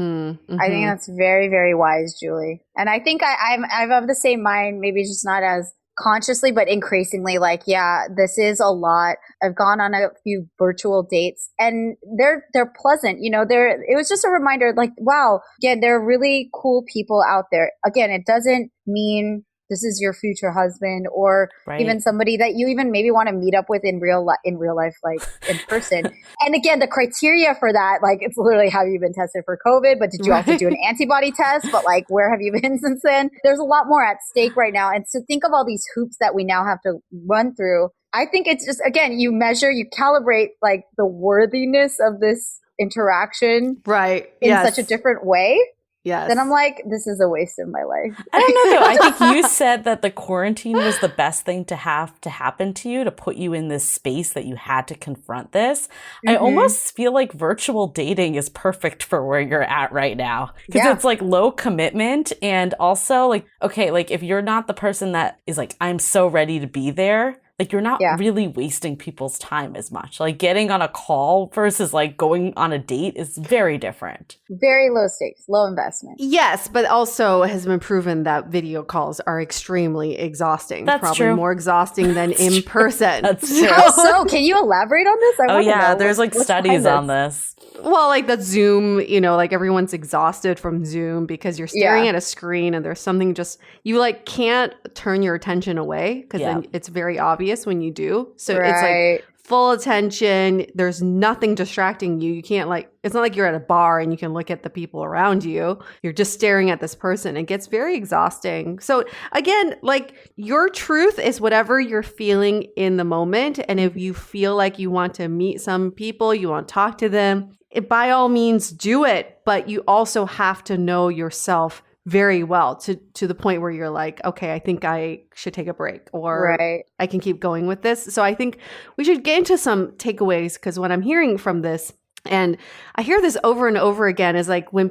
I think that's very, very wise, Julie. And I think I'm of the same mind, maybe just not as consciously, but increasingly like, yeah, this is a lot. I've gone on a few virtual dates and they're pleasant. It was just a reminder like, wow, again, there are really cool people out there. Again, it doesn't mean this is your future husband or even somebody that you even maybe want to meet up with in real life, like in person. And again, the criteria for that, like it's literally, have you been tested for COVID? But did you also do an antibody test? But like, where have you been since then? There's a lot more at stake right now. And so think of all these hoops that we now have to run through. I think it's just, again, you calibrate like the worthiness of this interaction in such a different way. Yes. Then I'm like, this is a waste of my life. I don't know though. I think you said that the quarantine was the best thing to have to happen to you, to put you in this space that you had to confront this. I almost feel like virtual dating is perfect for where you're at right now. Because it's like low commitment and also like, okay, like if you're not the person that is like, I'm so ready to be there, like you're not really wasting people's time as much. Like getting on a call versus like going on a date is very different. Very low stakes, low investment. Yes, but also has been proven that video calls are extremely exhausting. That's probably true. more exhausting than in person. That's true. How so? Can you elaborate on this? There's like studies on this. Well, like the Zoom, like everyone's exhausted from Zoom because you're staring at a screen and there's something you like can't turn your attention away because then it's very obvious when you do. So it's like full attention. There's nothing distracting you. You can't it's not like you're at a bar and you can look at the people around you. You're just staring at this person. It gets very exhausting. So again, like your truth is whatever you're feeling in the moment. And if you feel like you want to meet some people, you want to talk to them, by all means do it. But you also have to know yourself very well to the point where you're like, okay, I think I should take a break or I can keep going with this. So I think we should get into some takeaways because what I'm hearing from this, and I hear this over and over again, is like when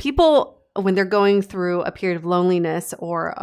they're going through a period of loneliness or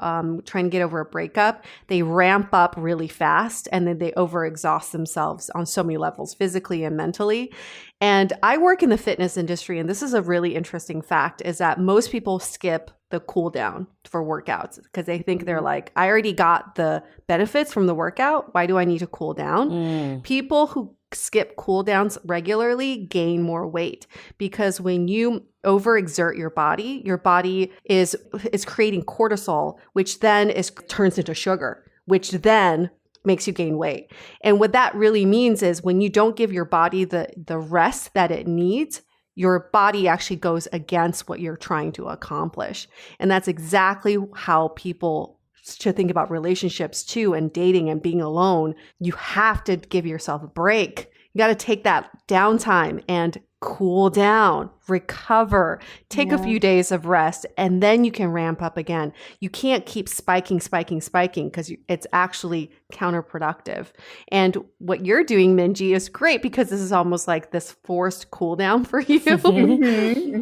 trying to get over a breakup, they ramp up really fast and then they overexhaust themselves on so many levels, physically and mentally. And I work in the fitness industry, and this is a really interesting fact, is that most people skip the cool down for workouts because they think they're like, I already got the benefits from the workout. Why do I need to cool down? People who skip cool downs regularly gain more weight because when you overexert your body is creating cortisol, which then turns into sugar, which then makes you gain weight. And what that really means is when you don't give your body the rest that it needs, your body actually goes against what you're trying to accomplish. And that's exactly how people should think about relationships too, and dating and being alone. You have to give yourself a break. You got to take that downtime and cool down, recover, take a few days of rest, and then you can ramp up again. You can't keep spiking because it's actually counterproductive. And what you're doing, Minji, is great because this is almost like this forced cool down for you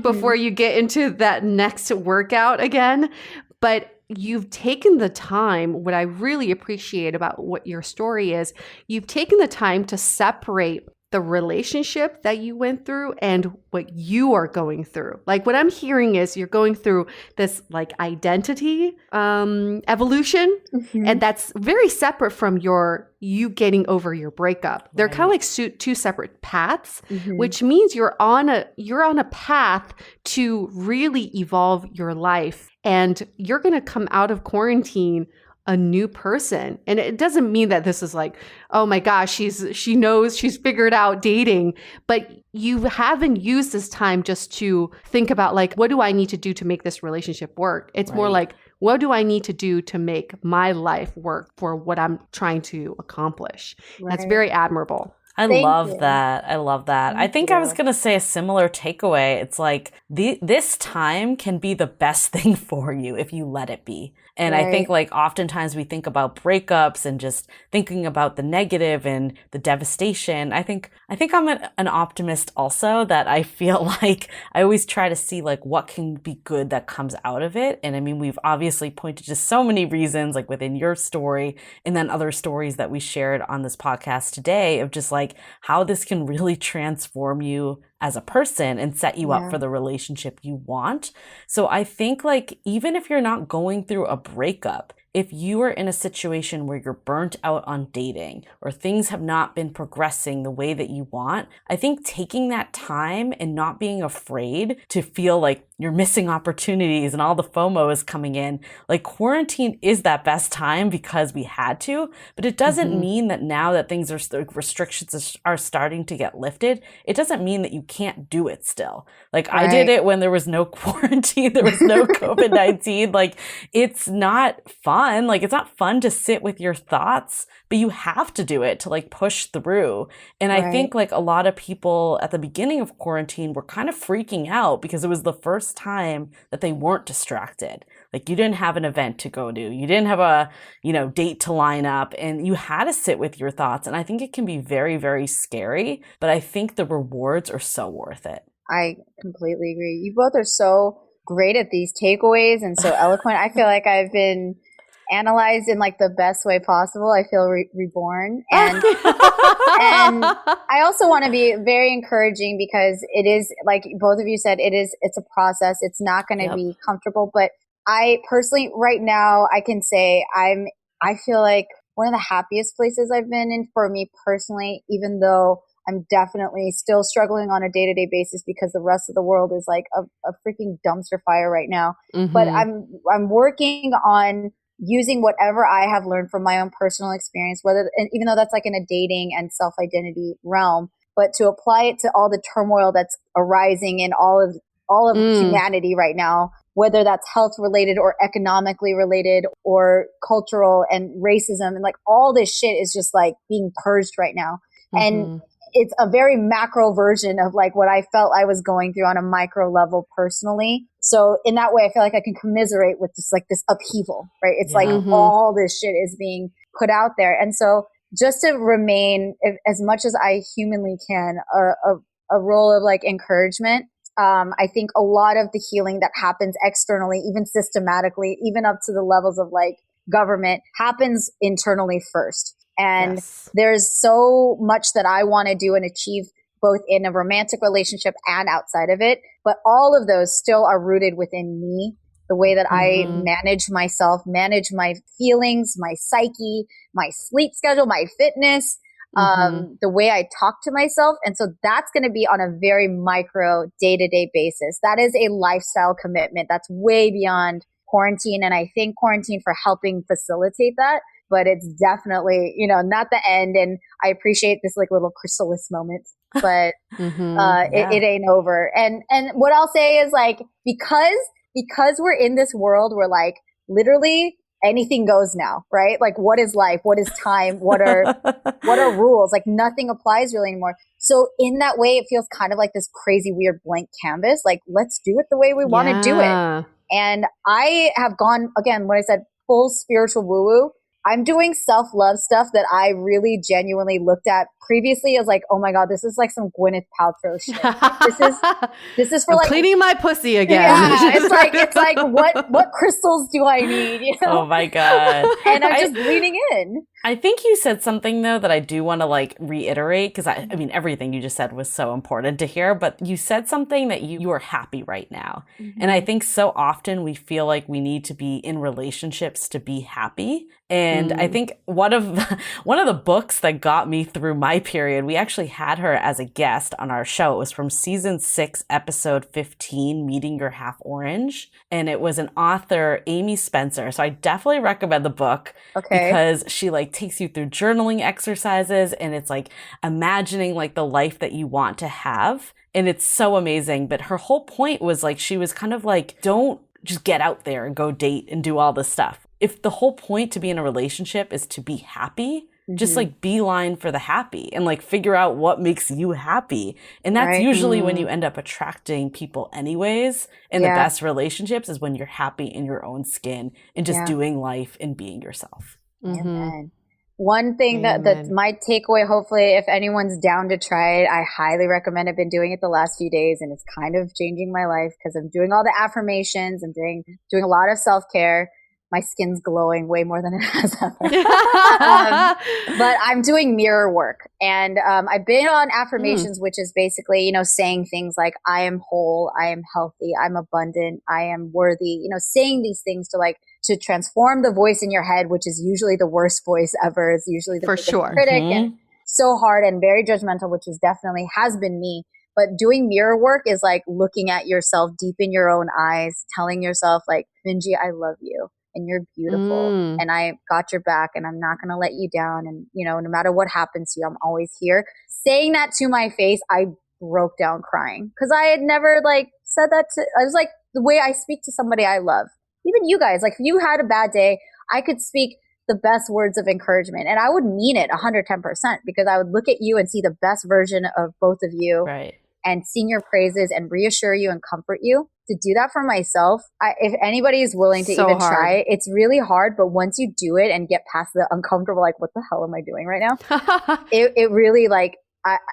before you get into that next workout again. But you've taken the time. What I really appreciate about what your story is, you've taken the time to separate the relationship that you went through and what you are going through. Like what I'm hearing is you're going through this like identity evolution, and that's very separate from you getting over your breakup. They're kind of like two separate paths, which means you're on a path to really evolve your life, and you're going to come out of quarantine a new person. And it doesn't mean that this is like, oh my gosh, she knows, she's figured out dating, but you haven't used this time just to think about like, what do I need to do to make this relationship work? It's more like, what do I need to do to make my life work for what I'm trying to accomplish? That's very admirable. I love that. I think I was going to say a similar takeaway. It's like this time can be the best thing for you if you let it be. And I think like oftentimes we think about breakups and just thinking about the negative and the devastation. I think I'm an optimist also, that I feel like I always try to see like what can be good that comes out of it. And I mean, we've obviously pointed to so many reasons like within your story and then other stories that we shared on this podcast today of just like how this can really transform you as a person and set you up for the relationship you want. So I think like, even if you're not going through a breakup, if you are in a situation where you're burnt out on dating or things have not been progressing the way that you want, I think taking that time and not being afraid to feel like you're missing opportunities and all the FOMO is coming in, like quarantine is that best time because we had to, but it doesn't mean that now that things are, restrictions are starting to get lifted, it doesn't mean that you can't do it still. Like I did it when there was no quarantine, there was no COVID-19, like it's not fun. Like it's not fun to sit with your thoughts, but you have to do it to like push through. And I think like a lot of people at the beginning of quarantine were kind of freaking out because it was the first time that they weren't distracted. Like you didn't have an event to go to, you didn't have a, date to line up, and you had to sit with your thoughts. And I think it can be very, very scary, but I think the rewards are so worth it. I completely agree. You both are so great at these takeaways and so eloquent. I feel like I've been analyzed in like the best way possible. I feel reborn. And and I also want to be very encouraging because it is, like both of you said, it's a process. It's not going to be comfortable. But I personally, right now, I can say I feel like one of the happiest places I've been in for me personally, even though I'm definitely still struggling on a day-to-day basis because the rest of the world is like a freaking dumpster fire right now. But I'm working on using whatever I have learned from my own personal experience, and even though that's like in a dating and self-identity realm, but to apply it to all the turmoil that's arising in all of humanity right now, whether that's health related or economically related or cultural and racism, and like all this shit is just like being purged right now. And it's a very macro version of like what I felt I was going through on a micro level personally. So in that way, I feel like I can commiserate with this upheaval, right? It's like all this shit is being put out there. And so just to remain, as much as I humanly can, a role of like encouragement. I think a lot of the healing that happens externally, even systematically, even up to the levels of like government, happens internally first. And there's so much that I want to do and achieve both in a romantic relationship and outside of it. But all of those still are rooted within me, the way that I manage myself, manage my feelings, my psyche, my sleep schedule, my fitness, the way I talk to myself. And so that's going to be on a very micro day-to-day basis. That is a lifestyle commitment that's way beyond quarantine. And I thank quarantine for helping facilitate that. But it's definitely, not the end. And I appreciate this like little chrysalis moment, but it ain't over. And what I'll say is like, because we're in this world where like literally anything goes now, right? Like what is life? What is time? What are rules? Like nothing applies really anymore. So in that way, it feels kind of like this crazy, weird blank canvas. Like let's do it the way we want to do it. And I have gone, again, what I said, full spiritual woo-woo. I'm doing self-love stuff that I really genuinely looked at previously as like, oh my God, this is like some Gwyneth Paltrow shit. This is for I'm like cleaning my pussy again. Yeah, it's like what crystals do I need? You know? Oh my God. And I'm just leaning in. I think you said something though that I do want to like reiterate, because I mean everything you just said was so important to hear, but you said something that you are happy right now. Mm-hmm. And I think so often we feel like we need to be in relationships to be happy. And I think one of the books that got me through my period, we actually had her as a guest on our show. It was from season 6, episode 15, Meeting Your Half Orange. And it was an author, Amy Spencer. So I definitely recommend the book because she like takes you through journaling exercises, and it's like imagining like the life that you want to have. And it's so amazing. But her whole point was like, she was kind of like, don't just get out there and go date and do all this stuff. If the whole point to be in a relationship is to be happy, just like beeline for the happy and like figure out what makes you happy. And that's usually when you end up attracting people anyways. And the best relationships is when you're happy in your own skin and just doing life and being yourself. Amen. One thing that my takeaway, hopefully, if anyone's down to try it, I highly recommend. I've been doing it the last few days, and it's kind of changing my life because I'm doing all the affirmations. I'm doing a lot of self-care. My skin's glowing way more than it has ever. But I'm doing mirror work. And I've been on affirmations, which is basically, you know, saying things like, I am whole, I am healthy, I'm abundant, I am worthy, you know, saying these things to transform the voice in your head, which is usually the worst voice ever. It's usually the critic and so hard and very judgmental, which is definitely has been me. But doing mirror work is like looking at yourself deep in your own eyes, telling yourself like, Minji, I love you. And you're beautiful and I got your back and I'm not going to let you down. And, you know, no matter what happens to you, I'm always here. Saying that to my face, I broke down crying because I had never like said that I was like the way I speak to somebody I love. Even you guys, like if you had a bad day, I could speak the best words of encouragement and I would mean it 110% because I would look at you and see the best version of both of you and sing your praises and reassure you and comfort you. To do that for myself, if anybody is willing to even try it, it's really hard. But once you do it and get past the uncomfortable, like, what the hell am I doing right now? it really like,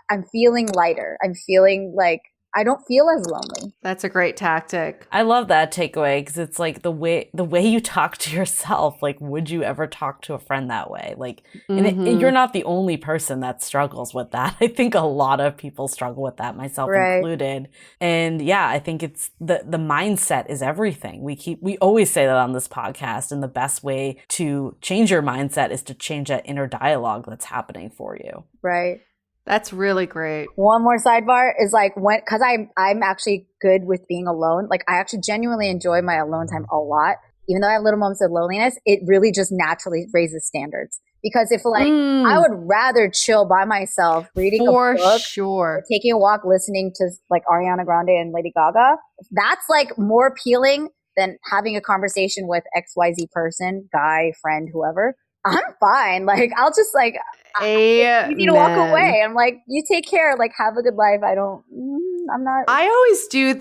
I'm feeling lighter. I'm feeling like I don't feel as lonely. That's a great tactic. I love that takeaway because it's like the way you talk to yourself. Like, would you ever talk to a friend that way? Like, and you're not the only person that struggles with that. I think a lot of people struggle with that, myself included. And yeah, I think it's the mindset is everything. We always say that on this podcast, and the best way to change your mindset is to change that inner dialogue that's happening for you. Right. That's really great. One more sidebar is like because I'm actually good with being alone. Like I actually genuinely enjoy my alone time a lot. Even though I have little moments of loneliness, it really just naturally raises standards. Because if like I would rather chill by myself reading a book, or taking a walk, listening to like Ariana Grande and Lady Gaga, that's like more appealing than having a conversation with XYZ person, guy, friend, whoever. I'm fine. Like I'll just like it's easy to walk away. I'm like, you take care. Like have a good life. I'm not. I always do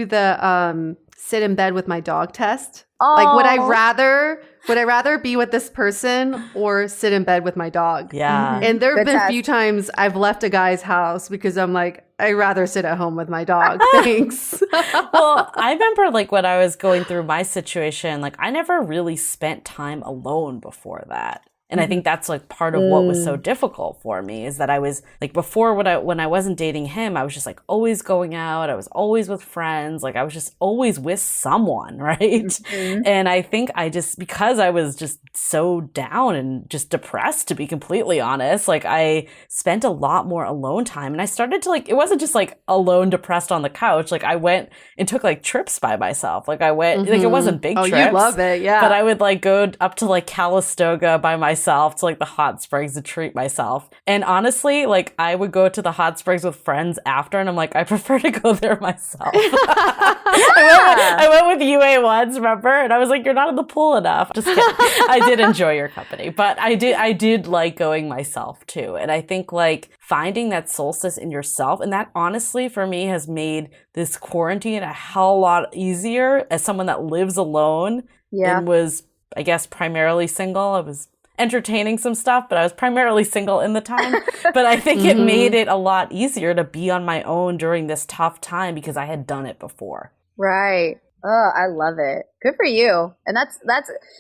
the sit in bed with my dog test. Like would I rather be with this person or sit in bed with my dog? Yeah. And there have been a few times I've left a guy's house because I'm like, I'd rather sit at home with my dog. Thanks. Well, I remember like when I was going through my situation, like I never really spent time alone before that. And I think that's like part of what was so difficult for me is that I was like before when I wasn't dating him, I was just like always going out. I was always with friends. Like I was just always with someone. Right. And I think because I was just so down and just depressed, to be completely honest, like I spent a lot more alone time and I started to like, it wasn't just like alone depressed on the couch. Like I went and took like trips by myself. Like I went, like it wasn't big trips. You love it. Yeah. But I would like go up to like Calistoga by myself to like the hot springs to treat myself. And honestly, like I would go to the hot springs with friends after and I'm like, I prefer to go there myself. I went with UA once, remember? And I was like, you're not in the pool enough. Just kidding. I did enjoy your company, but I did like going myself too. And I think like finding that solstice in yourself, and that honestly for me has made this quarantine a hell lot easier as someone that lives alone and was I guess, primarily single. I was entertaining some stuff, but I was primarily single in the time. But I think it made it a lot easier to be on my own during this tough time because I had done it before. Right. Oh, I love it. Good for you. And that's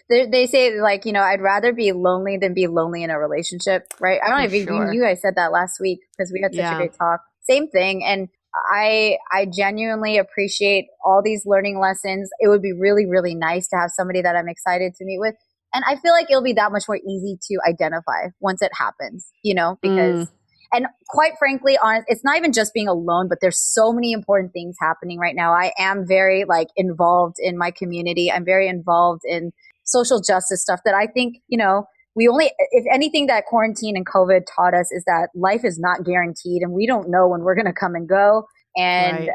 they say, like, you know, I'd rather be lonely than be lonely in a relationship, right? I don't know if you guys said that last week because we had such a great talk. Same thing. And I genuinely appreciate all these learning lessons. It would be really, really nice to have somebody that I'm excited to meet with. And I feel like it'll be that much more easy to identify once it happens, you know, because and quite frankly, it's not even just being alone, but there's so many important things happening right now. I am very involved in my community. I'm very involved in social justice stuff that I think, you know, if anything that quarantine and COVID taught us is that life is not guaranteed and we don't know when we're going to come and go. And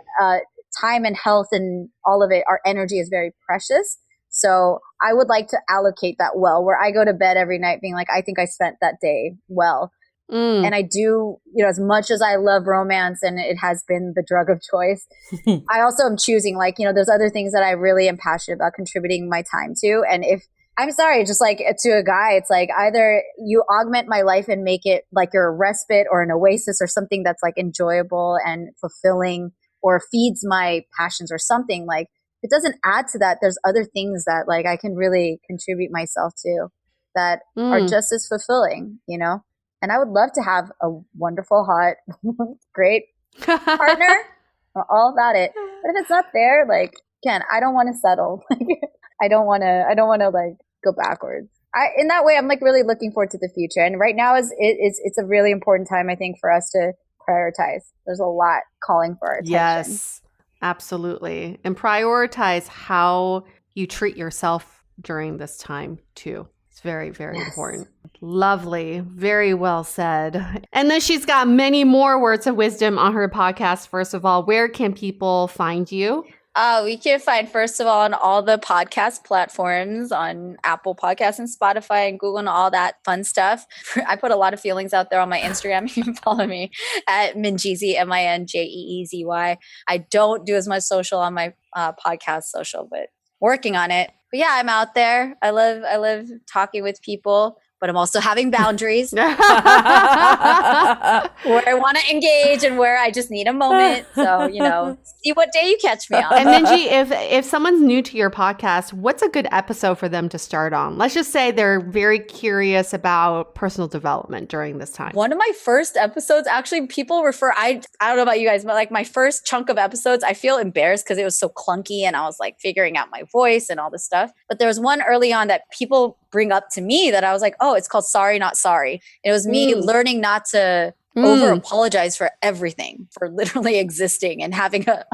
time and health and all of it, our energy is very precious. So I would like to allocate that well, where I go to bed every night being like, I think I spent that day well. And I do, you know, as much as I love romance and it has been the drug of choice, I also am choosing, like, you know, there's other things that I really am passionate about contributing my time to. And if I'm sorry, just like to a guy, it's like either you augment my life and make it like you're a respite or an oasis or something that's like enjoyable and fulfilling or feeds my passions or something. Like, it doesn't add to that. There's other things that like I can really contribute myself to that are just as fulfilling, you know? And I would love to have a wonderful, hot, great partner. All about it. But if it's not there, like, again, I don't want to settle. I don't want to like go backwards. In that way, I'm like really looking forward to the future. And right now it's a really important time, I think, for us to prioritize. There's a lot calling for our attention. Yes, absolutely. And prioritize how you treat yourself during this time too. It's very, very important. Lovely. Very well said. And then she's got many more words of wisdom on her podcast. First of all, where can people find you? We can find, first of all, on all the podcast platforms, on Apple Podcasts and Spotify and Google and all that fun stuff. I put a lot of feelings out there on my Instagram. You can follow me at Minjeezy, MINJEEZY. I don't do as much social on my podcast social, but working on it. But yeah, I'm out there. I love talking with people, but I'm also having boundaries where I want to engage and where I just need a moment. So, you know, see what day you catch me on. And Minji, if someone's new to your podcast, what's a good episode for them to start on? Let's just say they're very curious about personal development during this time. One of my first episodes, actually, people refer, I don't know about you guys, but like my first chunk of episodes, I feel embarrassed because it was so clunky and I was like figuring out my voice and all this stuff. But there was one early on that people bring up to me that I was like, oh, it's called Sorry Not Sorry. And it was me learning not to over apologize for everything, for literally existing and having a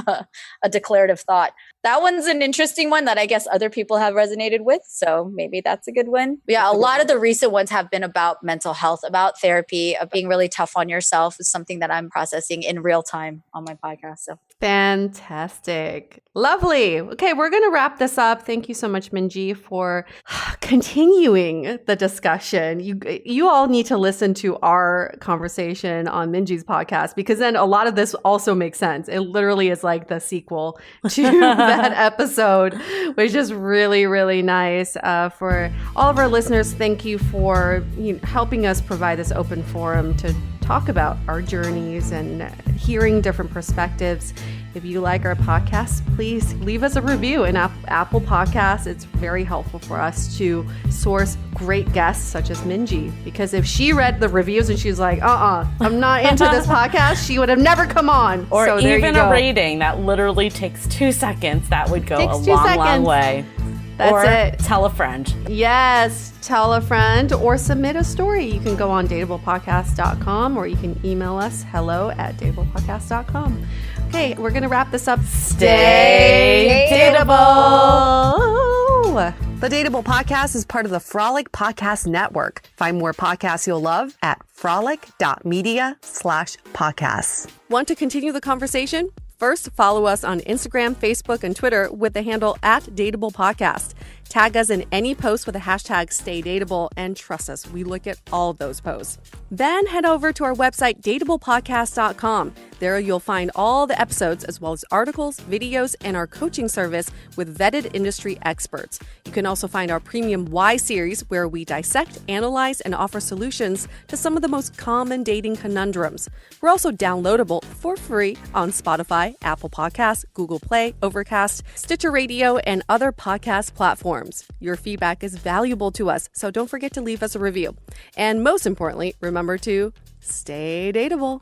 declarative thought. That one's an interesting one that I guess other people have resonated with. So maybe that's a good one. But yeah, a lot of the recent ones have been about mental health, about therapy, of being really tough on yourself is something that I'm processing in real time on my podcast. So fantastic. Lovely. Okay, we're going to wrap this up. Thank you so much, Minji, for continuing the discussion. You all need to listen to our conversation on Minji's podcast because then a lot of this also makes sense. It literally is like the sequel to that episode, which is really, really nice. For all of our listeners, thank you for helping us provide this open forum to talk about our journeys and hearing different perspectives. If you like our podcast, please leave us a review in Apple Podcasts. It's very helpful for us to source great guests such as Minji, because if she read the reviews and she's like, I'm not into this podcast, she would have never come on. Or so even a rating that literally takes 2 seconds, that would go a long way. That's it. Tell a friend. Yes, tell a friend or submit a story. You can go on dateablepodcast.com or you can email us hello@dateablepodcast.com. Okay, we're going to wrap this up. Stay dateable. The Dateable Podcast is part of the Frolic Podcast Network. Find more podcasts you'll love at frolic.media/podcasts. Want to continue the conversation? First, follow us on Instagram, Facebook, and Twitter with the handle @Dateable Podcast. Tag us in any post with the hashtag StayDateable, and trust us, we look at all of those posts. Then head over to our website, dateablepodcast.com. There you'll find all the episodes as well as articles, videos, and our coaching service with vetted industry experts. You can also find our premium Why series, where we dissect, analyze, and offer solutions to some of the most common dating conundrums. We're also downloadable for free on Spotify, Apple Podcasts, Google Play, Overcast, Stitcher Radio, and other podcast platforms. Your feedback is valuable to us, so don't forget to leave us a review. And most importantly, remember to stay dateable.